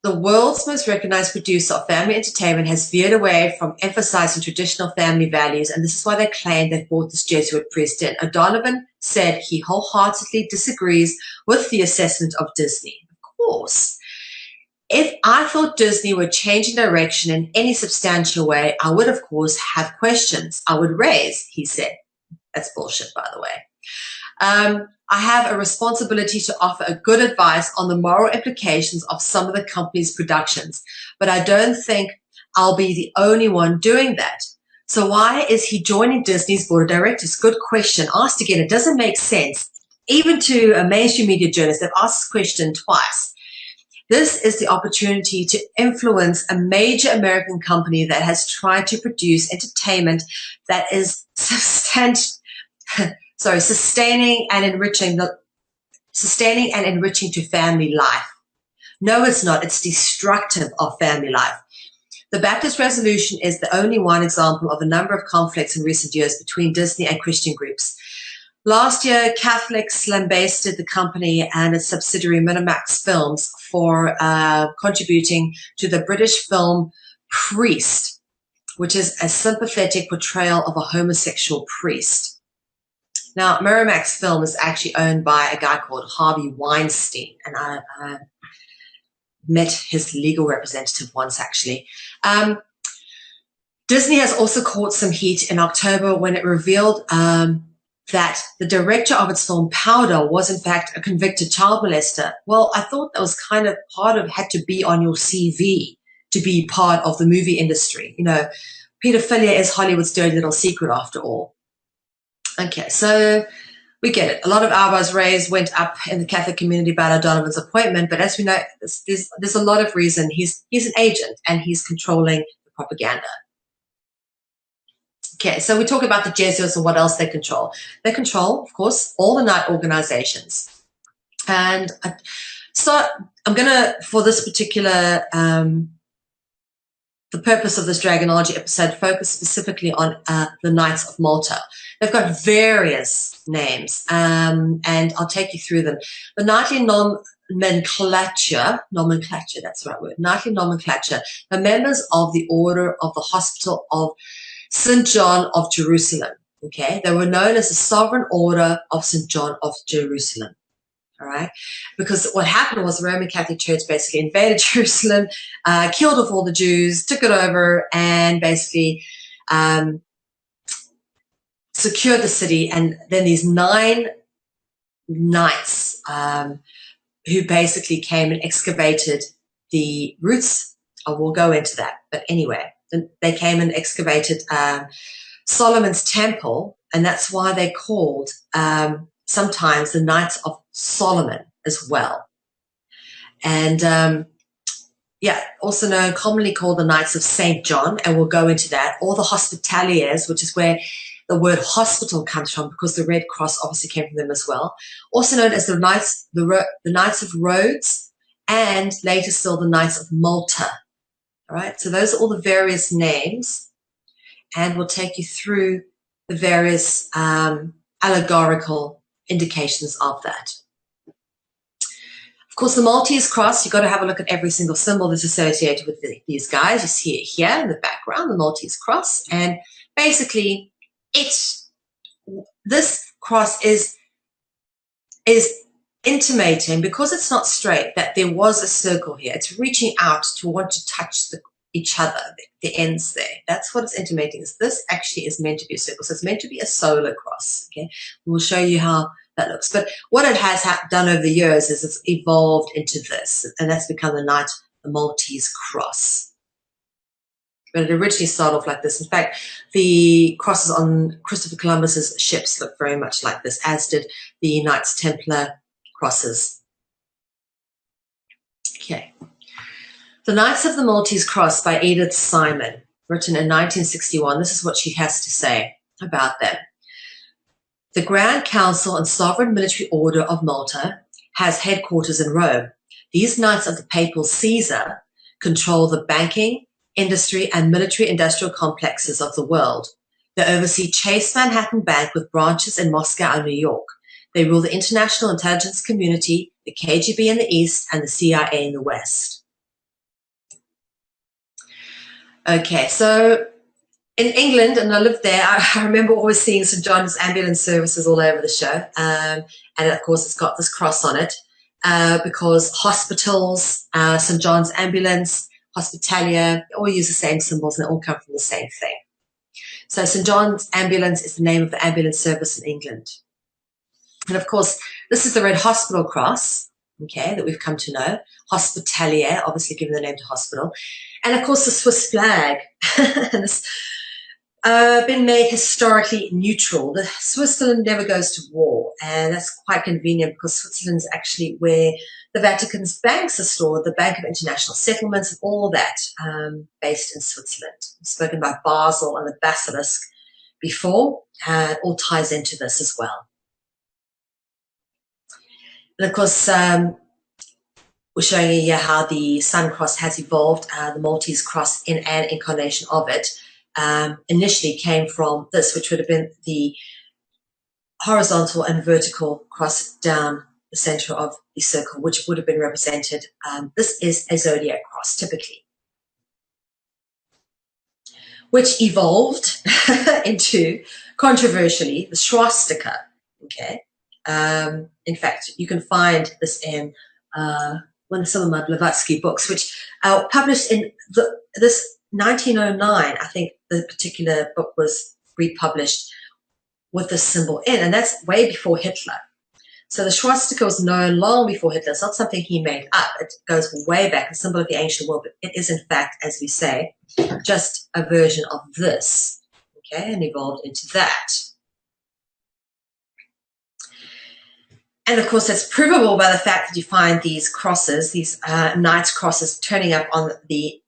the world's most recognized producer of family entertainment has veered away from emphasizing traditional family values, and this is why they claim they've brought this Jesuit priest in. O'Donovan said he wholeheartedly disagrees with the assessment of Disney. Of course, if I thought Disney were changing direction in any substantial way, I would, of course, have questions I would raise, he said. That's bullshit, by the way. I have a responsibility to offer a good advice on the moral implications of some of the company's productions, but I don't think I'll be the only one doing that. So why is he joining Disney's board of directors? Good question. Asked again, it doesn't make sense. Even to a mainstream media journalist, they've asked this question twice. This is the opportunity to influence a major American company that has tried to produce entertainment that is sustaining and enriching to family life. No, it's not. It's destructive of family life. The Baptist resolution is the only one example of a number of conflicts in recent years between Disney and Christian groups. Last year, Catholics lambasted the company and its subsidiary Miramax Films for contributing to the British film Priest, which is a sympathetic portrayal of a homosexual priest. Now, Miramax Film is actually owned by a guy called Harvey Weinstein, and I met his legal representative once, actually. Disney has also caught some heat in October when it revealed that the director of its film Powder was, in fact, a convicted child molester. Well, I thought that was kind of had to be on your CV to be part of the movie industry. You know, pedophilia is Hollywood's dirty little secret after all. Okay, so we get it. A lot of eyebrows went up in the Catholic community about O'Donovan's appointment, but as we know, there's a lot of reason. He's an agent, and he's controlling the propaganda. Okay, so we talk about the Jesuits and what else they control. They control, of course, all the night organizations. And so I'm going to, for this particular the purpose of this Dragonology episode, focus specifically on the Knights of Malta. They've got various names, and I'll take you through them. The knightly nomenclature, that's the right word, knightly nomenclature, the members of the Order of the Hospital of St. John of Jerusalem. Okay, they were known as the Sovereign Order of St. John of Jerusalem. All right, because what happened was the Roman Catholic Church basically invaded Jerusalem, killed off all the Jews, took it over, and basically secured the city. And then these 9 knights who basically came and excavated the roots. We'll go into that. But anyway, they came and excavated Solomon's temple, and that's why they're called sometimes the Knights of Solomon as well. And also known, commonly called the Knights of St. John, and we'll go into that, or the Hospitaliers, which is where the word hospital comes from, because the Red Cross obviously came from them as well. Also known as the Knights of Rhodes, and later still the Knights of Malta. All right, so those are all the various names, and we'll take you through the various allegorical indications of that. Of course, the Maltese cross, you've got to have a look at every single symbol that's associated with these guys. You see it here in the background, the Maltese cross, and basically this cross is intimating, because it's not straight, that there was a circle here. It's reaching out to want to touch each other, the ends there. That's what it's intimating. This actually is meant to be a circle. So it's meant to be a solar cross. Okay, we'll show you how that looks. But what it has done over the years is it's evolved into this, and that's become the Maltese cross. But it originally started off like this. In fact, the crosses on Christopher Columbus's ships look very much like this, as did the Knights Templar crosses. Okay. The Knights of the Maltese Cross by Edith Simon, written in 1961. This is what she has to say about them. The Grand Council and Sovereign Military Order of Malta has headquarters in Rome. These Knights of the Papal Caesar control the banking, industry, and military-industrial complexes of the world. They oversee Chase Manhattan Bank with branches in Moscow and New York. They rule the international intelligence community, the KGB in the East, and the CIA in the West. Okay, so in England, and I lived there, I remember always seeing St. John's ambulance services all over the show. And of course, it's got this cross on it because hospitals, St. John's ambulance, Hospitalia, all use the same symbols and they all come from the same thing. So St. John's Ambulance is the name of the ambulance service in England. And of course, this is the Red Hospital Cross, okay, that we've come to know. Hospitalia, obviously giving the name to hospital. And of course, the Swiss flag. This, been made historically neutral. Switzerland never goes to war, and that's quite convenient because Switzerland is actually where the Vatican's banks are stored, the Bank of International Settlements and all that, based in Switzerland. We've spoken about Basel and the basilisk before, it all ties into this as well. And of course, we're showing you here how the Sun Cross has evolved, the Maltese Cross in an incarnation of it. Initially came from this, which would have been the horizontal and vertical cross down the center of the circle, which would have been represented. This is a zodiac cross, typically, which evolved into, controversially, the swastika. Okay, in fact, you can find this in some of my Blavatsky books, which are published in this 1909, I think the particular book was republished with this symbol in, and that's way before Hitler. So the swastika was known long before Hitler. It's not something he made up. It goes way back, a symbol of the ancient world, but it is in fact, as we say, just a version of this, okay, and evolved into that. And of course, that's provable by the fact that you find these crosses, these knights' crosses turning up on the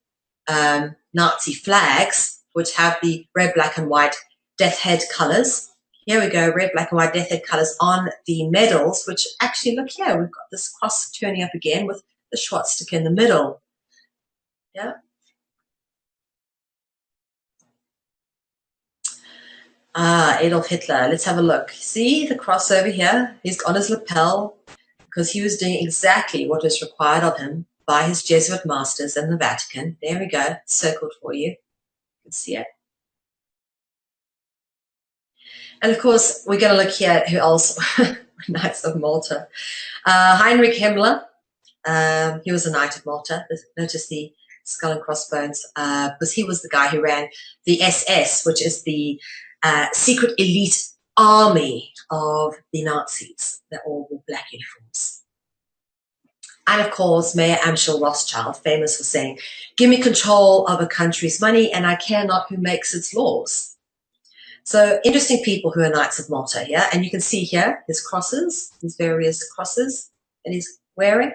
Nazi flags, which have the red, black, and white death head colors. Here we go, red, black, and white death head colors on the medals, which actually, look here, we've got this cross turning up again with the swastika in the middle. Yeah. Adolf Hitler. Let's have a look. See the cross over here? He's on his lapel because he was doing exactly what was required of him by his Jesuit masters in the Vatican. There we go, circled for you. You can see it. And of course, we're going to look here at who else, Knights of Malta. Heinrich Himmler, he was a Knight of Malta. Notice the skull and crossbones, because he was the guy who ran the SS, which is the secret elite army of the Nazis that all wore black uniforms. And of course, Mayor Amschel Rothschild, famous for saying, "Give me control of a country's money and I care not who makes its laws." So interesting people who are Knights of Malta here. And you can see here his crosses, his various crosses that he's wearing.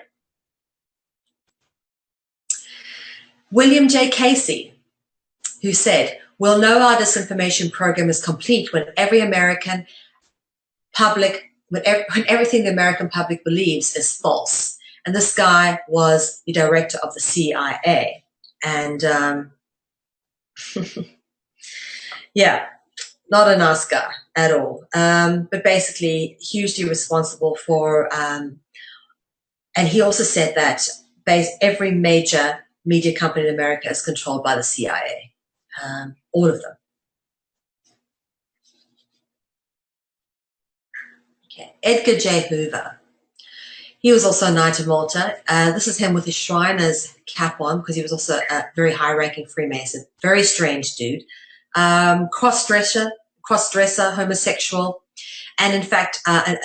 William J. Casey, who said, "We'll know our disinformation program is complete when everything the American public believes is false." And this guy was the director of the CIA. And yeah, not a nice guy at all. But basically hugely responsible for, and he also said that every major media company in America is controlled by the CIA. All of them. Okay. Edgar J. Hoover. He was also a Knight of Malta. This is him with his Shriner's cap on because he was also a very high-ranking Freemason. Very strange dude. Cross-dresser, homosexual. And in fact,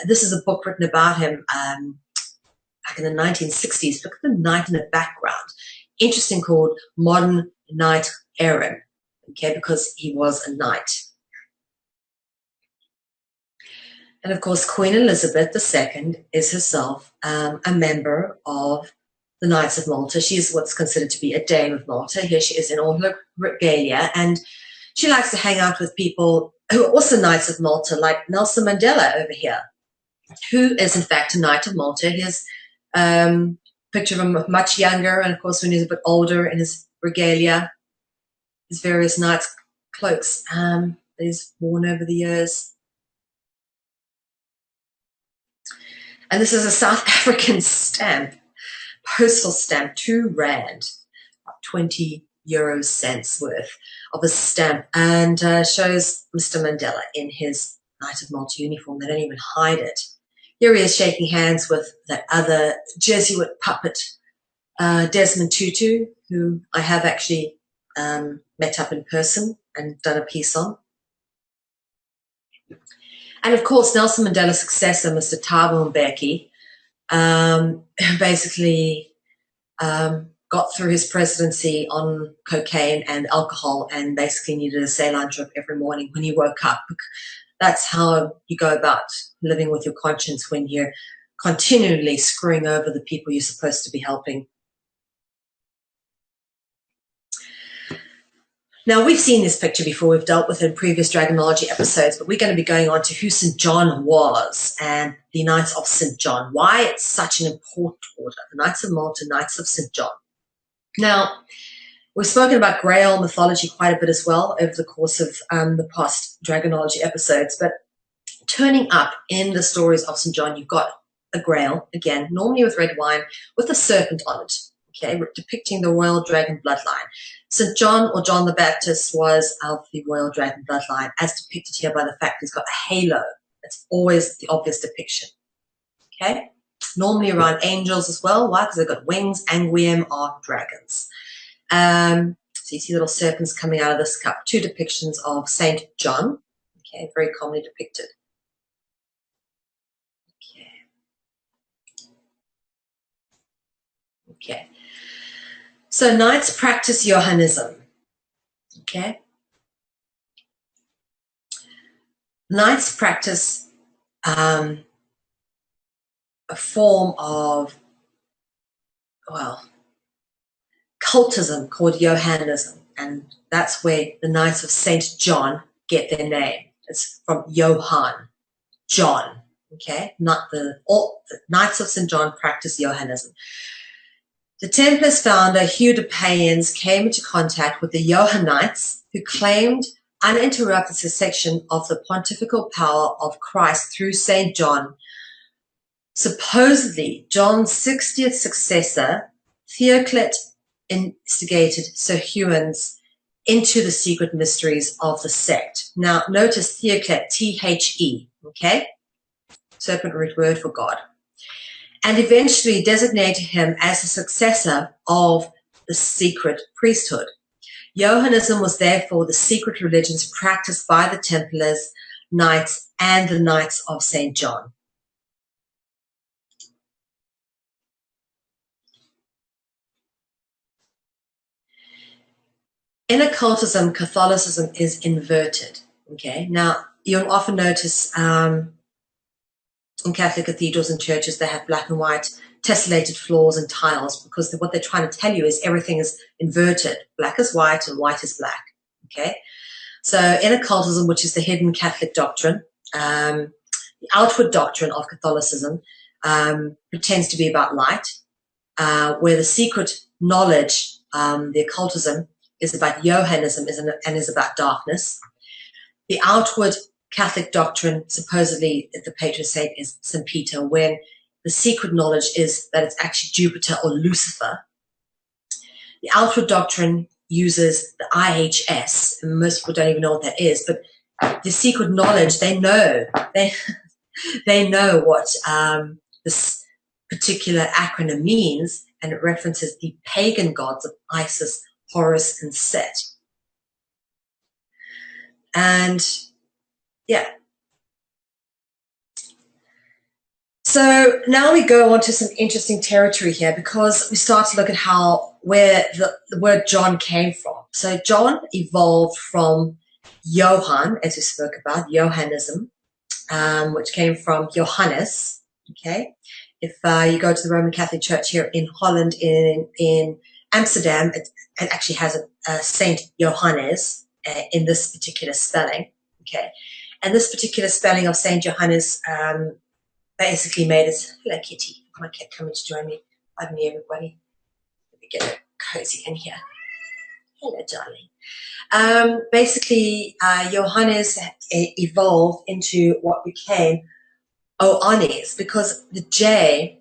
this is a book written about him back in the 1960s. Look at the knight in the background. Interesting, called Modern Knight Erin, okay, because he was a knight. And of course, Queen Elizabeth II is herself a member of the Knights of Malta. She is what's considered to be a Dame of Malta. Here she is in all her regalia, and she likes to hang out with people who are also Knights of Malta, like Nelson Mandela over here, who is in fact a Knight of Malta. Here's a picture of him much younger, and of course when he's a bit older in his regalia, his various knights' cloaks that he's worn over the years. And this is a South African stamp, postal stamp, R2, about 20 euro cents worth of a stamp, and shows Mr. Mandela in his Knight of Malta uniform. They don't even hide it. Here he is shaking hands with that other Jesuit puppet, Desmond Tutu, who I have actually met up in person and done a piece on. And of course, Nelson Mandela's successor, Mr. Thabo Mbeki, basically got through his presidency on cocaine and alcohol, and basically needed a saline drip every morning when he woke up. That's how you go about living with your conscience when you're continually screwing over the people you're supposed to be helping. Now, we've seen this picture before. We've dealt with it in previous Dragonology episodes, but we're going to be going on to who St. John was and the Knights of St. John, why it's such an important order, the Knights of Malta, Knights of St. John. Now, we've spoken about Grail mythology quite a bit as well over the course of the past Dragonology episodes, but turning up in the stories of St. John, you've got a Grail, again, normally with red wine, with a serpent on it, okay, depicting the royal dragon bloodline. St. John, or John the Baptist, was of the royal dragon bloodline, as depicted here by the fact he's got a halo. That's always the obvious depiction, okay? Normally around angels as well. Why? Because they've got wings. Anguiem are dragons. So you see little serpents coming out of this cup. Two depictions of St. John, okay, very commonly depicted. Okay. So knights practice Johannism, okay? Knights practice a form of, well, cultism called Johannism, and that's where the Knights of St. John get their name. It's from Johann, John, okay? Not all the Knights of St. John practice Johannism. The Templars founder Hugh de Payens came into contact with the Johannites, who claimed uninterrupted succession of the pontifical power of Christ through St. John. Supposedly, John's 60th successor, Theoclet, instigated Sir Huans into the secret mysteries of the sect. Now, notice Theoclet, T-H-E, okay? Serpent root word for God. And eventually designated him as the successor of the secret priesthood. Johannism was therefore the secret religions practiced by the Templars, Knights, and the Knights of St. John. In occultism, Catholicism is inverted. Okay, now you'll often notice in Catholic cathedrals and churches, they have black and white tessellated floors and tiles, because what they're trying to tell you is everything is inverted. Black is white and white is black, okay? So in occultism, which is the hidden Catholic doctrine, the outward doctrine of Catholicism pretends to be about light, where the secret knowledge, the occultism, is about Johannism and is about darkness. The outward Catholic doctrine, supposedly the patron saint is St. Peter, when the secret knowledge is that it's actually Jupiter or Lucifer. The outward doctrine uses the IHS, and most people don't even know what that is, but the secret knowledge, they know what this particular acronym means, and it references the pagan gods of Isis, Horus, and Set. And yeah. So now we go on to some interesting territory here, because we start to look at where the word John came from. So John evolved from Johann, as we spoke about, Johannism, which came from Johannes. Okay, if you go to the Roman Catholic Church here in Holland, in Amsterdam, it actually has a Saint Johannes in this particular spelling. Okay, and this particular spelling of Saint Johannes basically made it. Hello, Kitty. My cat coming to join me. Pardon me, everybody. Let me get her cozy in here. Hello, darling. Basically, Johannes evolved into what became Oannes, because the J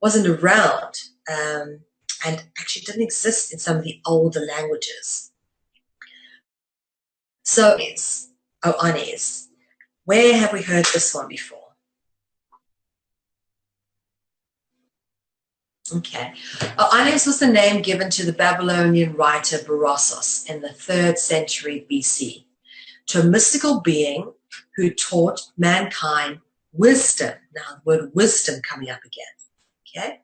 wasn't around and actually didn't exist in some of the older languages. So it's Oannes. Where have we heard this one before? Okay. Oannes was the name given to the Babylonian writer Berossos in the 3rd century BC, to a mystical being who taught mankind wisdom. Now, the word wisdom coming up again. Okay.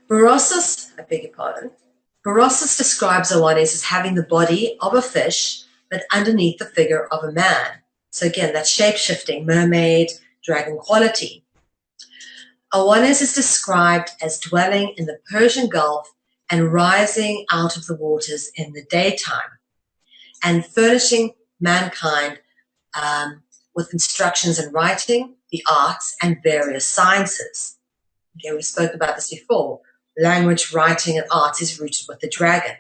Berossos, I beg your pardon. Berossos describes Oannes as having the body of a fish, but underneath the figure of a man. So again, that shape-shifting, mermaid, dragon quality. Oannes is described as dwelling in the Persian Gulf and rising out of the waters in the daytime, and furnishing mankind with instructions in writing, the arts, and various sciences. Okay, we spoke about this before. Language, writing, and arts is rooted with the dragon.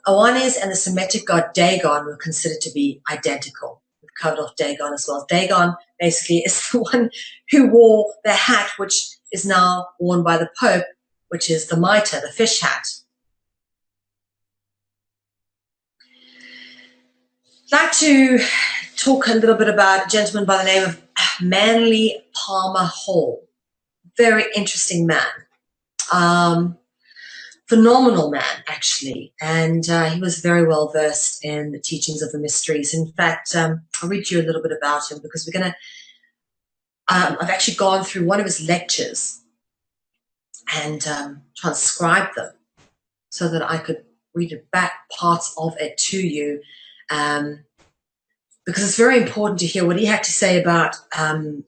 Oannes and the Semitic god Dagon were considered to be identical. We've covered off Dagon as well. Dagon basically is the one who wore the hat which is now worn by the Pope, which is the mitre, the fish hat. I'd like to talk a little bit about a gentleman by the name of Manly Palmer Hall. Very interesting man. Phenomenal man, actually. And he was very well versed in the teachings of the mysteries. In fact, I'll read you a little bit about him, because we're going to, I've actually gone through one of his lectures and transcribed them so that I could read it back, parts of it to you. Because it's very important to hear what he had to say about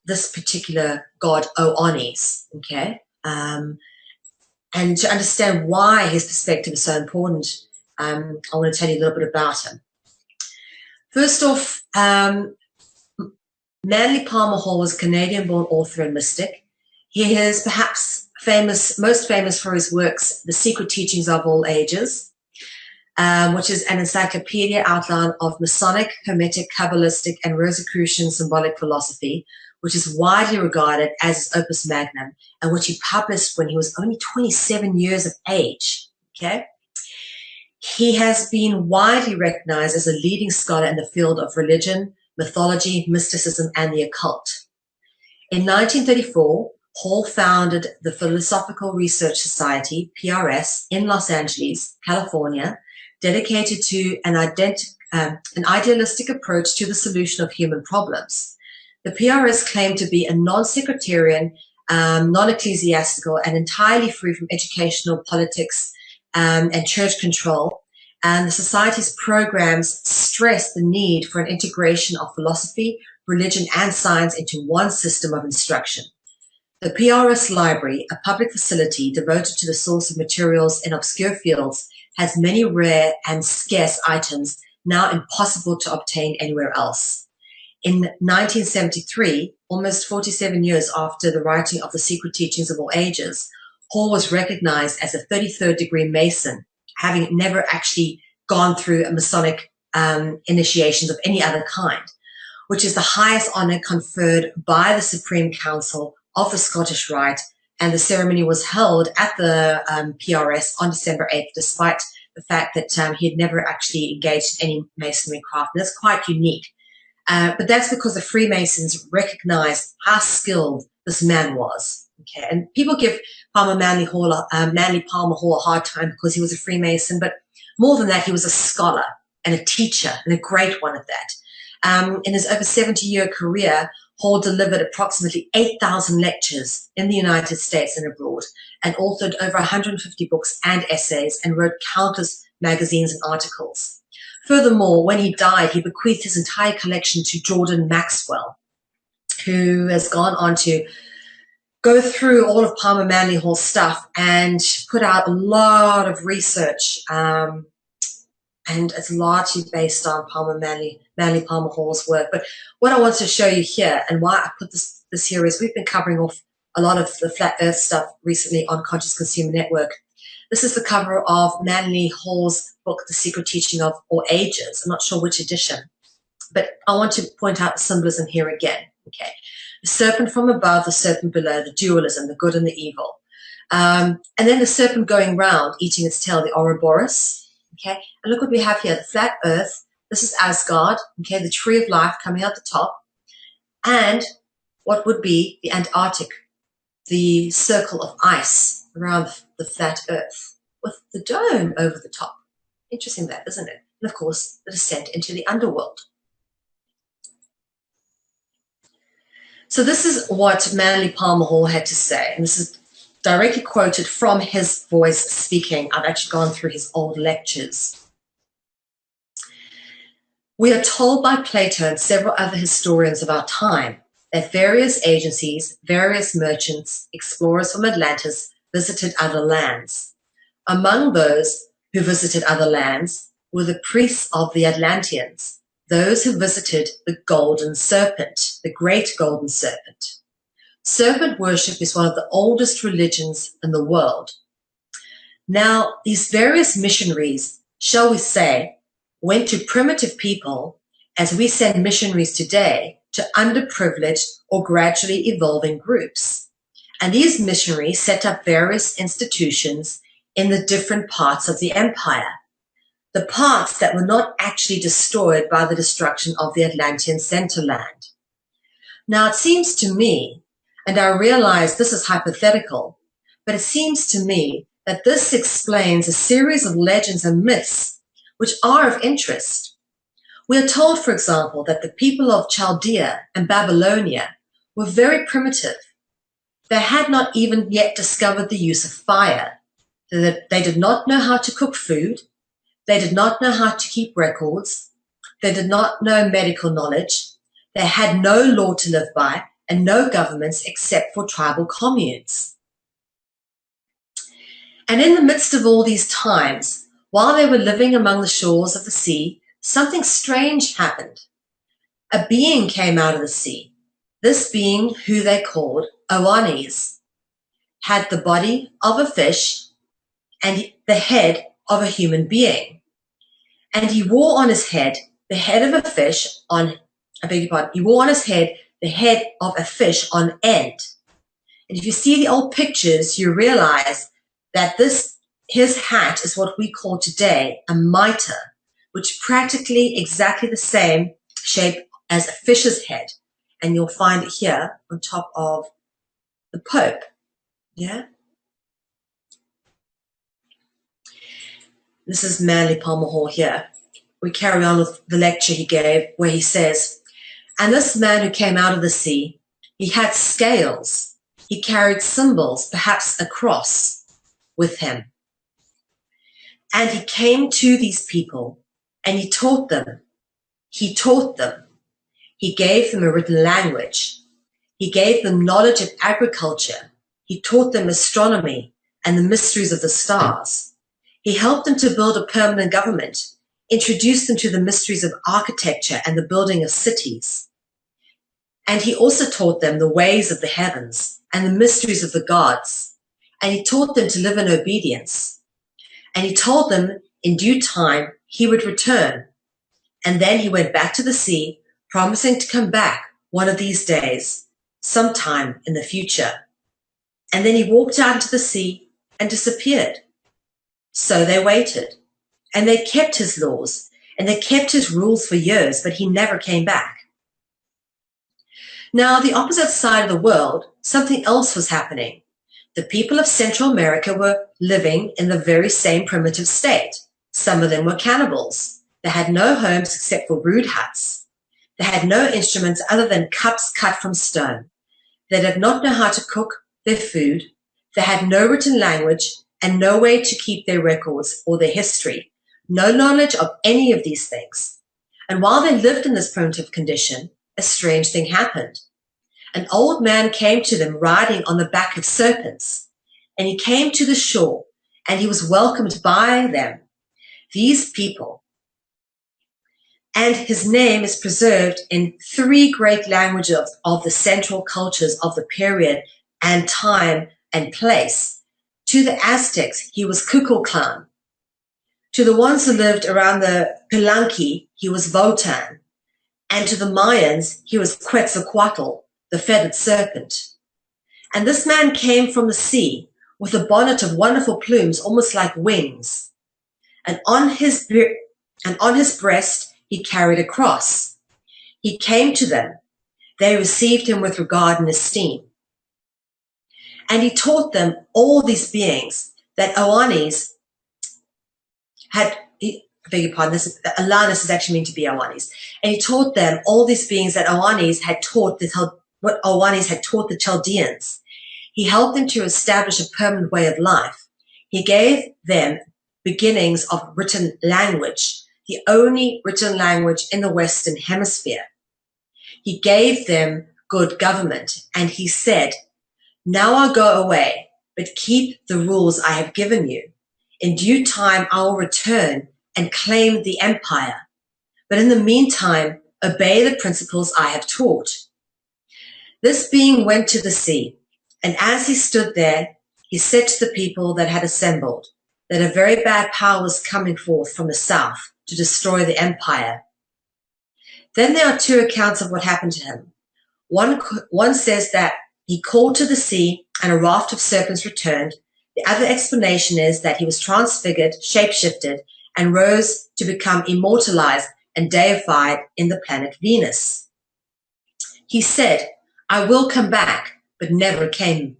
this particular god, Oannes, okay? And to understand why his perspective is so important, I want to tell you a little bit about him. First off, Manly Palmer Hall was a Canadian-born author and mystic. He is perhaps most famous for his works, The Secret Teachings of All Ages, which is an encyclopedia outline of Masonic, Hermetic, Kabbalistic, and Rosicrucian symbolic philosophy, which is widely regarded as his opus magnum, and which he published when he was only 27 years of age. Okay? He has been widely recognized as a leading scholar in the field of religion, mythology, mysticism, and the occult. In 1934, Hall founded the Philosophical Research Society, PRS, in Los Angeles, California, dedicated to an idealistic approach to the solution of human problems. The PRS claimed to be a non-sectarian, non-ecclesiastical, and entirely free from educational, politics, and church control. And the Society's programs stressed the need for an integration of philosophy, religion, and science into one system of instruction. The PRS Library, a public facility devoted to the source of materials in obscure fields, has many rare and scarce items now impossible to obtain anywhere else. In 1973, almost 47 years after the writing of The Secret Teachings of All Ages, Hall was recognized as a 33rd degree Mason, having never actually gone through a Masonic initiations of any other kind, which is the highest honor conferred by the Supreme Council of the Scottish Rite, and the ceremony was held at the PRS on December 8th, despite the fact that he had never actually engaged in any masonry craft. And that's quite unique. But that's because the Freemasons recognized how skilled this man was. Okay, and people give Manly Palmer Hall a hard time because he was a Freemason, but more than that, he was a scholar and a teacher, and a great one at that. In his over 70-year career, Hall delivered approximately 8,000 lectures in the United States and abroad, and authored over 150 books and essays and wrote countless magazines and articles. Furthermore, when he died, he bequeathed his entire collection to Jordan Maxwell, who has gone on to go through all of Palmer Manly Hall's stuff and put out a lot of research, and it's largely based on Manly Palmer Hall's work. But what I want to show you here, and why I put this here, is we've been covering off a lot of the flat earth stuff recently on Conscious Consumer Network. This is the cover of Manly Hall's book, The Secret Teaching of All Ages. I'm not sure which edition, but I want to point out the symbolism here again. Okay, the serpent from above, the serpent below, the dualism, the good and the evil. And then the serpent going round, eating its tail, the Ouroboros. Okay, and look what we have here, the flat earth. This is Asgard, okay, the tree of life coming out the top. And what would be the Antarctic, the circle of ice around the flat earth with the dome over the top. Interesting that, isn't it? And of course, the descent into the underworld. So this is what Manly Palmer Hall had to say, and this is directly quoted from his voice speaking. I've actually gone through his old lectures. We are told by Plato and several other historians of our time that various agencies, various merchants, explorers from Atlantis visited other lands. Among those who visited other lands were the priests of the Atlanteans, those who visited the golden serpent, the great golden serpent. Serpent worship is one of the oldest religions in the world. Now, these various missionaries, shall we say, went to primitive people as we send missionaries today to underprivileged or gradually evolving groups. And these missionaries set up various institutions in the different parts of the empire, the parts that were not actually destroyed by the destruction of the Atlantean centerland. Now, it seems to me, and I realize this is hypothetical, but it seems to me that this explains a series of legends and myths which are of interest. We are told, for example, that the people of Chaldea and Babylonia were very primitive. They had not even yet discovered the use of fire. They did not know how to cook food. They did not know how to keep records. They did not know medical knowledge. They had no law to live by and no governments except for tribal communes. And in the midst of all these times, while they were living among the shores of the sea, something strange happened. A being came out of the sea. This being, who they called Oannes, had the body of a fish and the head of a human being. And he wore on his head the head of a fish on, he wore on his head the head of a fish on end. And if you see the old pictures, you realize that his hat is what we call today a mitre, which practically exactly the same shape as a fish's head. And you'll find it here on top of the Pope. Yeah? This is Manly Palmer Hall here. We carry on with the lecture he gave where he says, and this man who came out of the sea, he had scales. He carried symbols, perhaps a cross, with him. And he came to these people and he taught them. He taught them. He gave them a written language. He gave them knowledge of agriculture. He taught them astronomy and the mysteries of the stars. He helped them to build a permanent government, introduced them to the mysteries of architecture and the building of cities. And he also taught them the ways of the heavens and the mysteries of the gods. And he taught them to live in obedience. And he told them in due time he would return. And then he went back to the sea, promising to come back one of these days, sometime in the future. And then he walked out into the sea and disappeared. So they waited, and they kept his laws, and they kept his rules for years, but he never came back. Now, the opposite side of the world, something else was happening. The people of Central America were living in the very same primitive state. Some of them were cannibals. They had no homes except for rude huts. They had no instruments other than cups cut from stone. They did not know how to cook their food. They had no written language and no way to keep their records or their history, no knowledge of any of these things. And while they lived in this primitive condition, a strange thing happened. An old man came to them riding on the back of serpents, and he came to the shore, and he was welcomed by them, these people. And his name is preserved in 3 great languages of the central cultures of the period and time and place. To the Aztecs, he was Kukulkan. To the ones who lived around the Palenque, he was Votan. And to the Mayans, he was Quetzalcoatl, the feathered serpent. And this man came from the sea with a bonnet of wonderful plumes, almost like wings. And on his breast, he carried a cross. He came to them. They received him with regard and esteem. And he taught them all these beings that Oannes had, I beg your pardon, Alanis is actually meant to be Oannes. And he taught them all these beings that Oannes had taught, what Oannes had taught the Chaldeans. He helped them to establish a permanent way of life. He gave them beginnings of written language, the only written language in the Western Hemisphere. He gave them good government, and he said, "Now I'll go away, but keep the rules I have given you. In due time I will return and claim the empire. But in the meantime, obey the principles I have taught." This being went to the sea, and as he stood there, he said to the people that had assembled that a very bad power was coming forth from the south to destroy the empire. Then there are 2 accounts of what happened to him. One says that he called to the sea and a raft of serpents returned. The other explanation is that he was transfigured, shapeshifted, and rose to become immortalized and deified in the planet Venus. He said, "I will come back," but never came.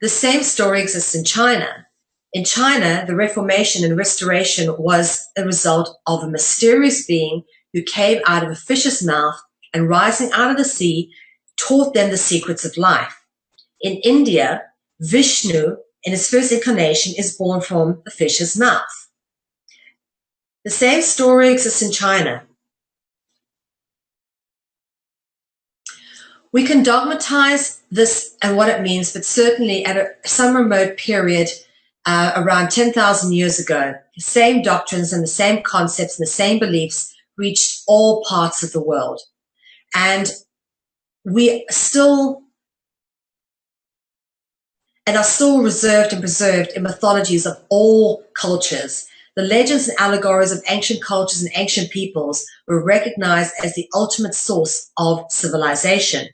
The same story exists in China. In China, the Reformation and Restoration was a result of a mysterious being who came out of a fish's mouth and rising out of the sea, taught them the secrets of life. In India, Vishnu, in his first incarnation, is born from a fish's mouth. The same story exists in China. We can dogmatize this and what it means, but certainly at some remote period, around 10,000 years ago, the same doctrines and the same concepts and the same beliefs reached all parts of the world. And we still are still reserved and preserved in mythologies of all cultures. The legends and allegories of ancient cultures and ancient peoples were recognized as the ultimate source of civilization.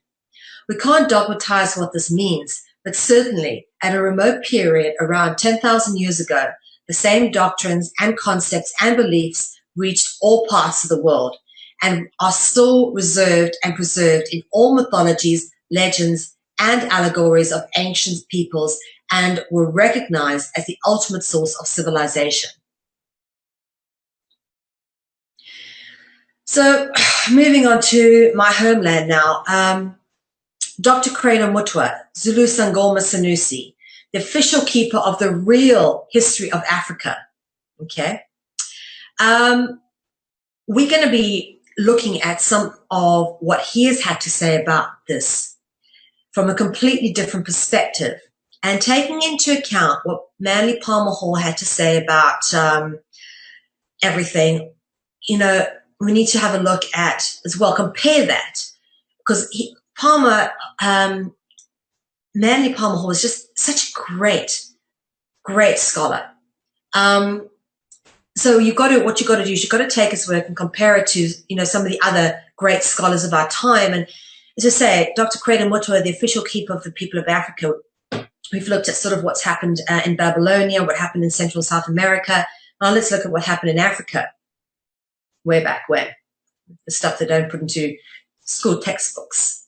We can't dogmatize what this means, but certainly at a remote period around 10,000 years ago, the same doctrines and concepts and beliefs reached all parts of the world and are still reserved and preserved in all mythologies, legends, and allegories of ancient peoples, and were recognized as the ultimate source of civilization. So moving on to my homeland now, Dr. Krena Mutwa, Zulu Sangoma Sanusi, the official keeper of the real history of Africa, okay? We're going to be looking at some of what he has had to say about this from a completely different perspective and taking into account what Manly Palmer Hall had to say about everything. You know, we need to have a look at as well, compare that, because Manly Palmer Hall is just such a great scholar. So what you got to do is you've got to take his work and compare it to, some of the other great scholars of our time. And as I say, Dr. Krena Mutwa, the official keeper of the people of Africa, we've looked at sort of what's happened in Babylonia, what happened in Central and South America. Now let's look at what happened in Africa. Way back when. The stuff they don't put into school textbooks.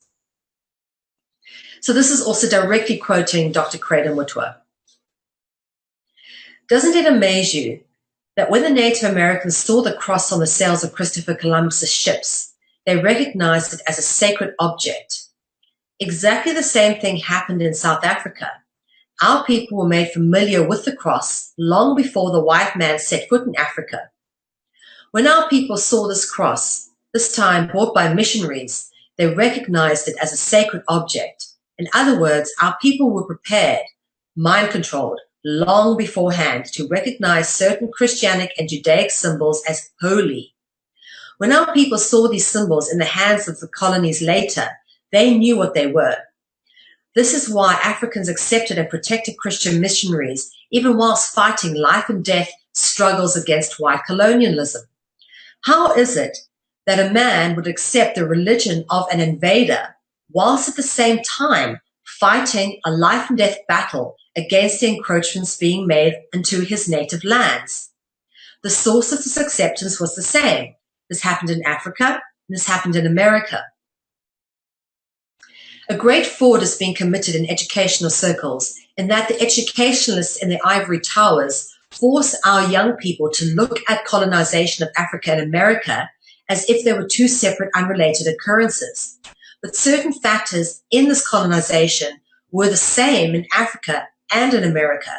So this is also directly quoting Dr. Krena Mutwa. Doesn't it amaze you that when the Native Americans saw the cross on the sails of Christopher Columbus's ships, they recognized it as a sacred object? Exactly the same thing happened in South Africa. our people were made familiar with the cross long before the white man set foot in Africa. When our people saw this cross, this time brought by missionaries, they recognized it as a sacred object. In other words, our people were prepared, mind-controlled, long beforehand to recognize certain Christianic and Judaic symbols as holy. When our people saw these symbols in the hands of the colonies later, they knew what they were. This is why Africans accepted and protected Christian missionaries, even whilst fighting life and death struggles against white colonialism. How is it that a man would accept the religion of an invader whilst at the same time fighting a life and death battle against the encroachments being made into his native lands? The source of this acceptance was the same. This happened in Africa, and this happened in America. A great fraud is being committed in educational circles in that the educationalists in the ivory towers force our young people to look at colonization of Africa and America as if they were two separate, unrelated occurrences. But certain factors in this colonization were the same in Africa and in America,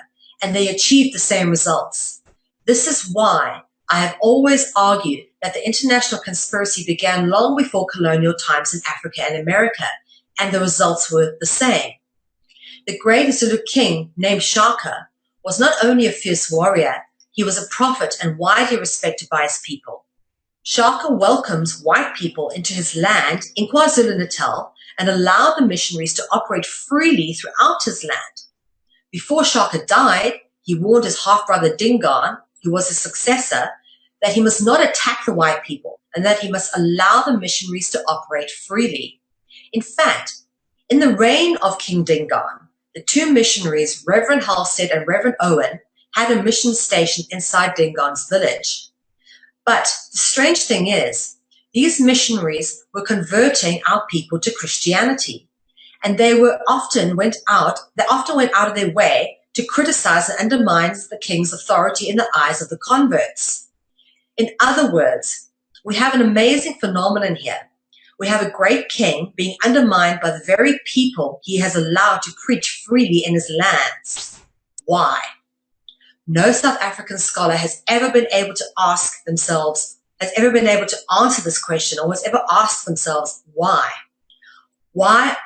and they achieved the same results. This is why I have always argued that the international conspiracy began long before colonial times in Africa and America, and the results were the same. The great Zulu king named Shaka was not only a fierce warrior, he was a prophet and widely respected by his people. Shaka welcomes white people into his land in KwaZulu-Natal and allowed the missionaries to operate freely throughout his land. Before Shaka died, he warned his half-brother Dingaan, who was his successor, that he must not attack the white people and that he must allow the missionaries to operate freely. In fact, in the reign of King Dingaan, the two missionaries, Reverend Halstead and Reverend Owen, had a mission station inside Dingaan's village. But the strange thing is, these missionaries were converting our people to Christianity, and they often went out of their way to criticize and undermine the king's authority in the eyes of the converts. In other words, we have an amazing phenomenon here. We have a great king being undermined by the very people he has allowed to preach freely in his lands. Why? No South African scholar has ever been able to answer this question, or has ever asked themselves why. Why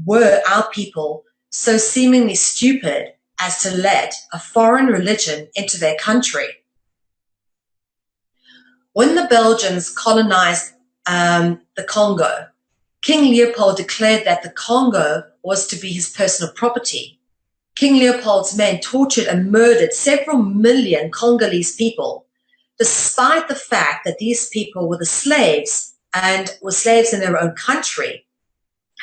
were our people so seemingly stupid as to let a foreign religion into their country? When the Belgians colonized the Congo, King Leopold declared that the Congo was to be his personal property. King Leopold's men tortured and murdered several million Congolese people, despite the fact that these people were the slaves and were slaves in their own country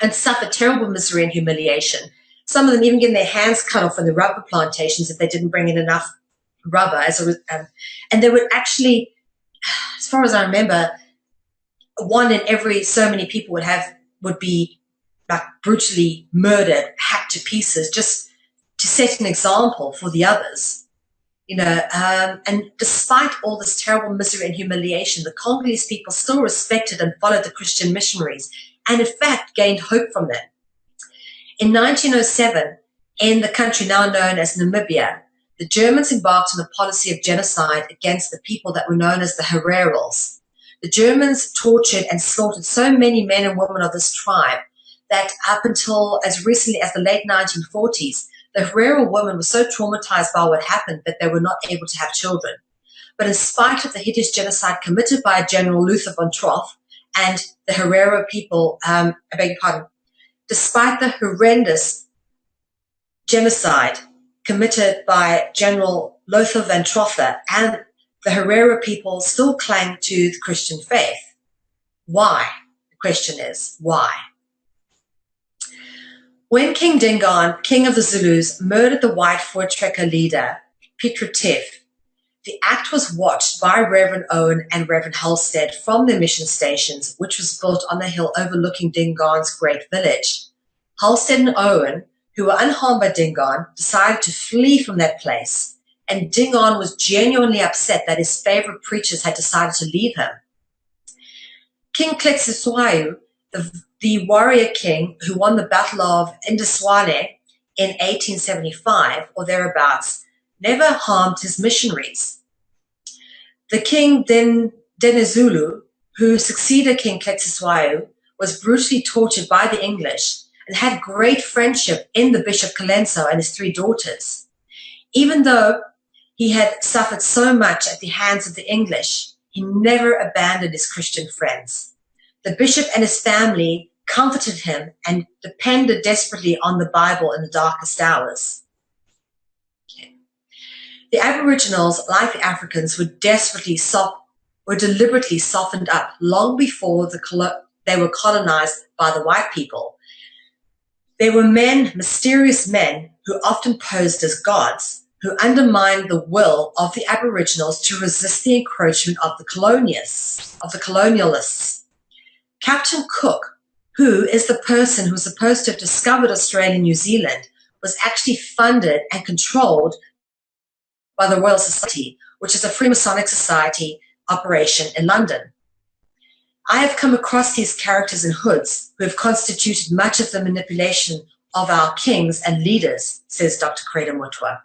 and suffered terrible misery and humiliation. Some of them even getting their hands cut off in the rubber plantations if they didn't bring in enough rubber. And they would actually, as far as I remember, one in every so many people would be like brutally murdered, hacked to pieces, just to set an example for the others. And despite all this terrible misery and humiliation, the Congolese people still respected and followed the Christian missionaries, and in fact gained hope from them. In 1907, in the country now known as Namibia, the Germans embarked on a policy of genocide against the people that were known as the Hererals. The Germans tortured and slaughtered so many men and women of this tribe that up until as recently as the late 1940s, the Herero women were so traumatized by what happened that they were not able to have children. But in spite of the hideous genocide committed by General Luther von Troff and the Herero people, despite the horrendous genocide committed by General Lothar von Troffer, and the Herero people still cling to the Christian faith. Why? The question is, why? When King Dingaan, king of the Zulus, murdered the white Voortrekker leader, Piet Retief, the act was watched by Reverend Owen and Reverend Halstead from their mission stations, which was built on the hill overlooking Dingaan's great village. Halstead and Owen, who were unharmed by Dingaan, decided to flee from that place, and Dingaan was genuinely upset that his favorite preachers had decided to leave him. King Kletsitswayo, the warrior king who won the Battle of Indiswane in 1875 or thereabouts never harmed his missionaries. The king Dinizulu, who succeeded King Kletsuswayo, was brutally tortured by the English and had great friendship in the Bishop Colenso and his 3 daughters. Even though he had suffered so much at the hands of the English, he never abandoned his Christian friends. The bishop and his family comforted him and depended desperately on the Bible in the darkest hours. Okay. The Aboriginals, like the Africans, were deliberately softened up long before they were colonized by the white people. They were mysterious men who often posed as gods, who undermined the will of the Aboriginals to resist the encroachment of the colonialists. Captain Cook, who is the person who was supposed to have discovered Australia and New Zealand, was actually funded and controlled by the Royal Society, which is a Freemasonic society operation in London. I have come across these characters in hoods who have constituted much of the manipulation of our kings and leaders, says Dr. Creda Mutwa.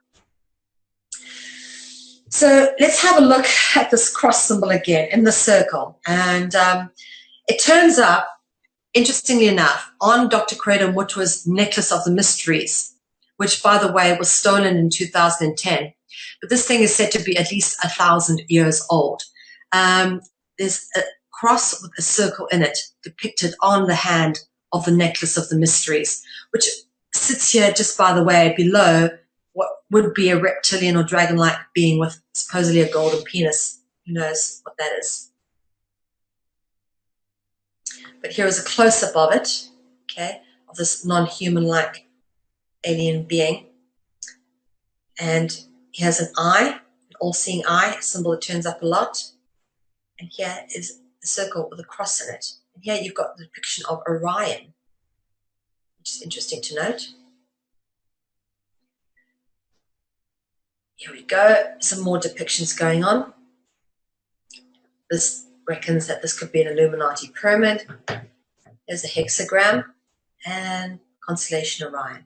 So let's have a look at this cross symbol again in the circle. And it turns up, interestingly enough, on Dr. Creda Mutwa's necklace of the mysteries, which, by the way, was stolen in 2010. But this thing is said to be at least 1,000 years old. There's a cross with a circle in it depicted on the hand of the necklace of the mysteries, which sits here just, by the way, below what would be a reptilian or dragon-like being with supposedly a golden penis. Who knows what that is? But here is a close-up of it, okay, of this non-human-like alien being. And he has an eye, an all-seeing eye, a symbol that turns up a lot. And here is a circle with a cross in it. And here you've got the depiction of Orion, which is interesting to note. Here we go, some more depictions going on. This reckons that this could be an Illuminati pyramid. There's a hexagram and constellation Orion.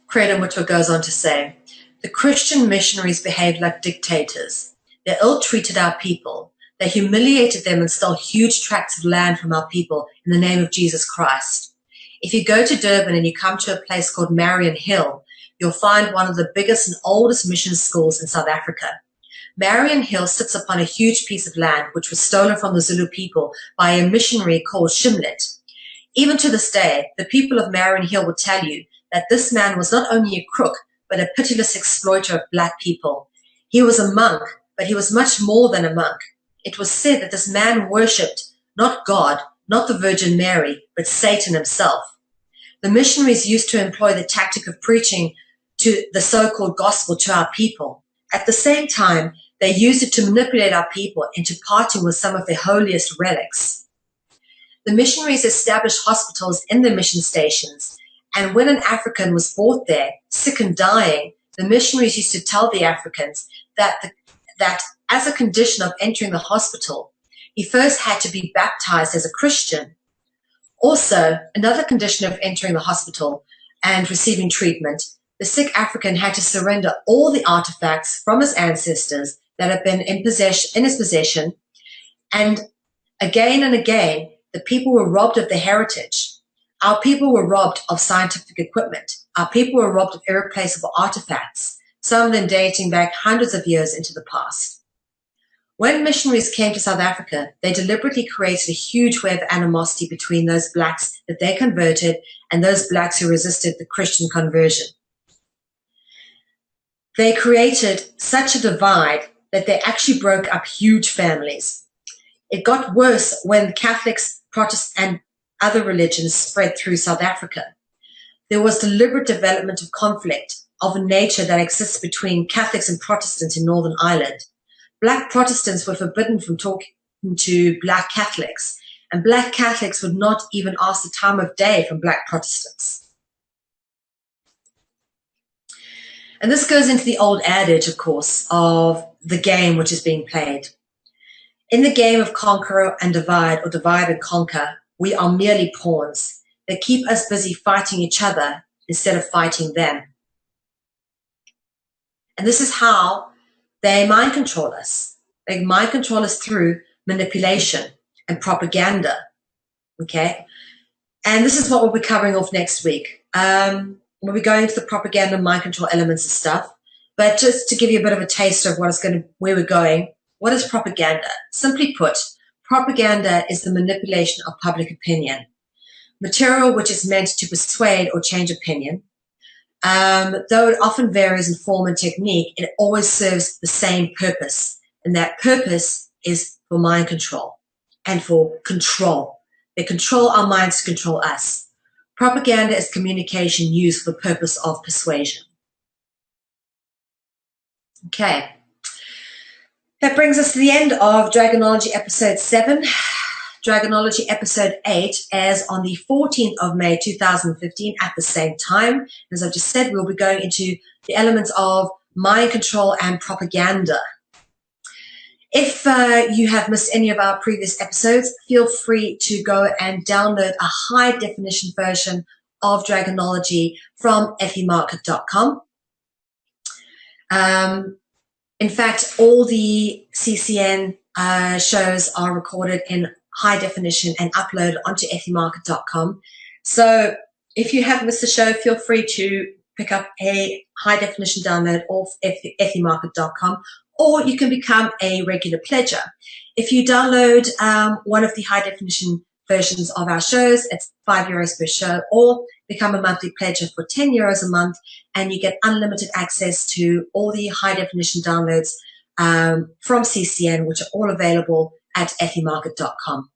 Creda Mutwa goes on to say, the Christian missionaries behaved like dictators. They ill-treated our people. They humiliated them and stole huge tracts of land from our people in the name of Jesus Christ. If you go to Durban and you come to a place called Marion Hill, you'll find one of the biggest and oldest mission schools in South Africa. Marion Hill sits upon a huge piece of land which was stolen from the Zulu people by a missionary called Shimlet. Even to this day, the people of Marion Hill will tell you that this man was not only a crook, but a pitiless exploiter of black people. He was a monk, but he was much more than a monk. It was said that this man worshipped not God, not the Virgin Mary, but Satan himself. The missionaries used to employ the tactic of preaching to the so-called gospel to our people. At the same time, they used it to manipulate our people into parting with some of their holiest relics. The missionaries established hospitals in their mission stations, and when an African was brought there, sick and dying, the missionaries used to tell the Africans that as a condition of entering the hospital, he first had to be baptized as a Christian. Also, another condition of entering the hospital and receiving treatment, the sick African had to surrender all the artifacts from his ancestors that had been in his possession, and again, the people were robbed of their heritage. Our people were robbed of scientific equipment. Our people were robbed of irreplaceable artifacts, some of them dating back hundreds of years into the past. When missionaries came to South Africa, they deliberately created a huge wave of animosity between those blacks that they converted and those blacks who resisted the Christian conversion. They created such a divide that they actually broke up huge families. It got worse when Catholics, Protestants, and other religions spread through South Africa. There was deliberate development of conflict of a nature that exists between Catholics and Protestants in Northern Ireland. Black Protestants were forbidden from talking to Black Catholics, and Black Catholics would not even ask the time of day from Black Protestants. And this goes into the old adage, of course, of the game which is being played. In the game of conquer and divide, or divide and conquer, we are merely pawns. They keep us busy fighting each other instead of fighting them. And this is how they mind control us. They mind control us through manipulation and propaganda. Okay? And this is what we'll be covering off next week. We'll be going into the propaganda and mind control elements and stuff. But just to give you a bit of a taste of where we're going, what is propaganda? Simply put, propaganda is the manipulation of public opinion. Material which is meant to persuade or change opinion. Though it often varies in form and technique, it always serves the same purpose. And that purpose is for mind control and for control. They control our minds to control us. Propaganda is communication used for the purpose of persuasion. Okay. That brings us to the end of Dragonology episode 7. Dragonology episode 8 airs on the 14th of May 2015 at the same time. As I just said, we'll be going into the elements of mind control and propaganda. If you have missed any of our previous episodes, feel free to go and download a high-definition version of Dragonology from effiemarket.com. In fact, all the CCN shows are recorded in high definition and uploaded onto effiemarket.com. So if you have missed the show, feel free to pick up a high definition download off effiemarket.com, or you can become a regular pledger. If you download one of the high definition versions of our shows, it's €5 per show, or become a monthly pledger for €10 a month, and you get unlimited access to all the high definition downloads from CCN, which are all available at effiemarket.com.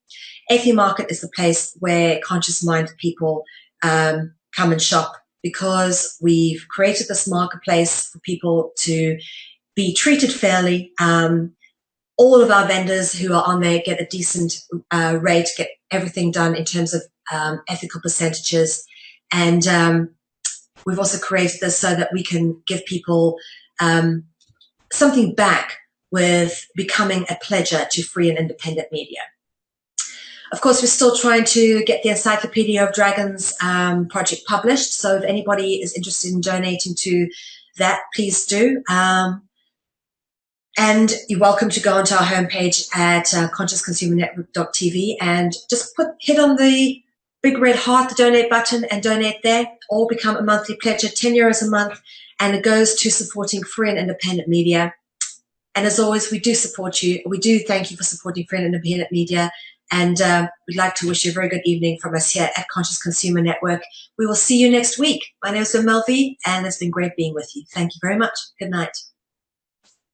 Effie Market is the place where conscious-minded people come and shop, because we've created this marketplace for people to be treated fairly. All of our vendors who are on there get a decent rate, get everything done in terms of ethical percentages. And we've also created this so that we can give people something back with becoming a pledger to free and independent media. Of course, we're still trying to get the Encyclopedia of Dragons project published. So if anybody is interested in donating to that, please do. And you're welcome to go onto our homepage at consciousconsumernetwork.tv and just hit on the big red heart, the donate button, and donate there, or become a monthly pledger, €10 a month, and it goes to supporting free and independent media. And as always, we do support you. We do thank you for supporting free and independent media. And we'd like to wish you a very good evening from us here at Conscious Consumer Network. We will see you next week. My name is Mel V, and it's been great being with you. Thank you very much. Good night.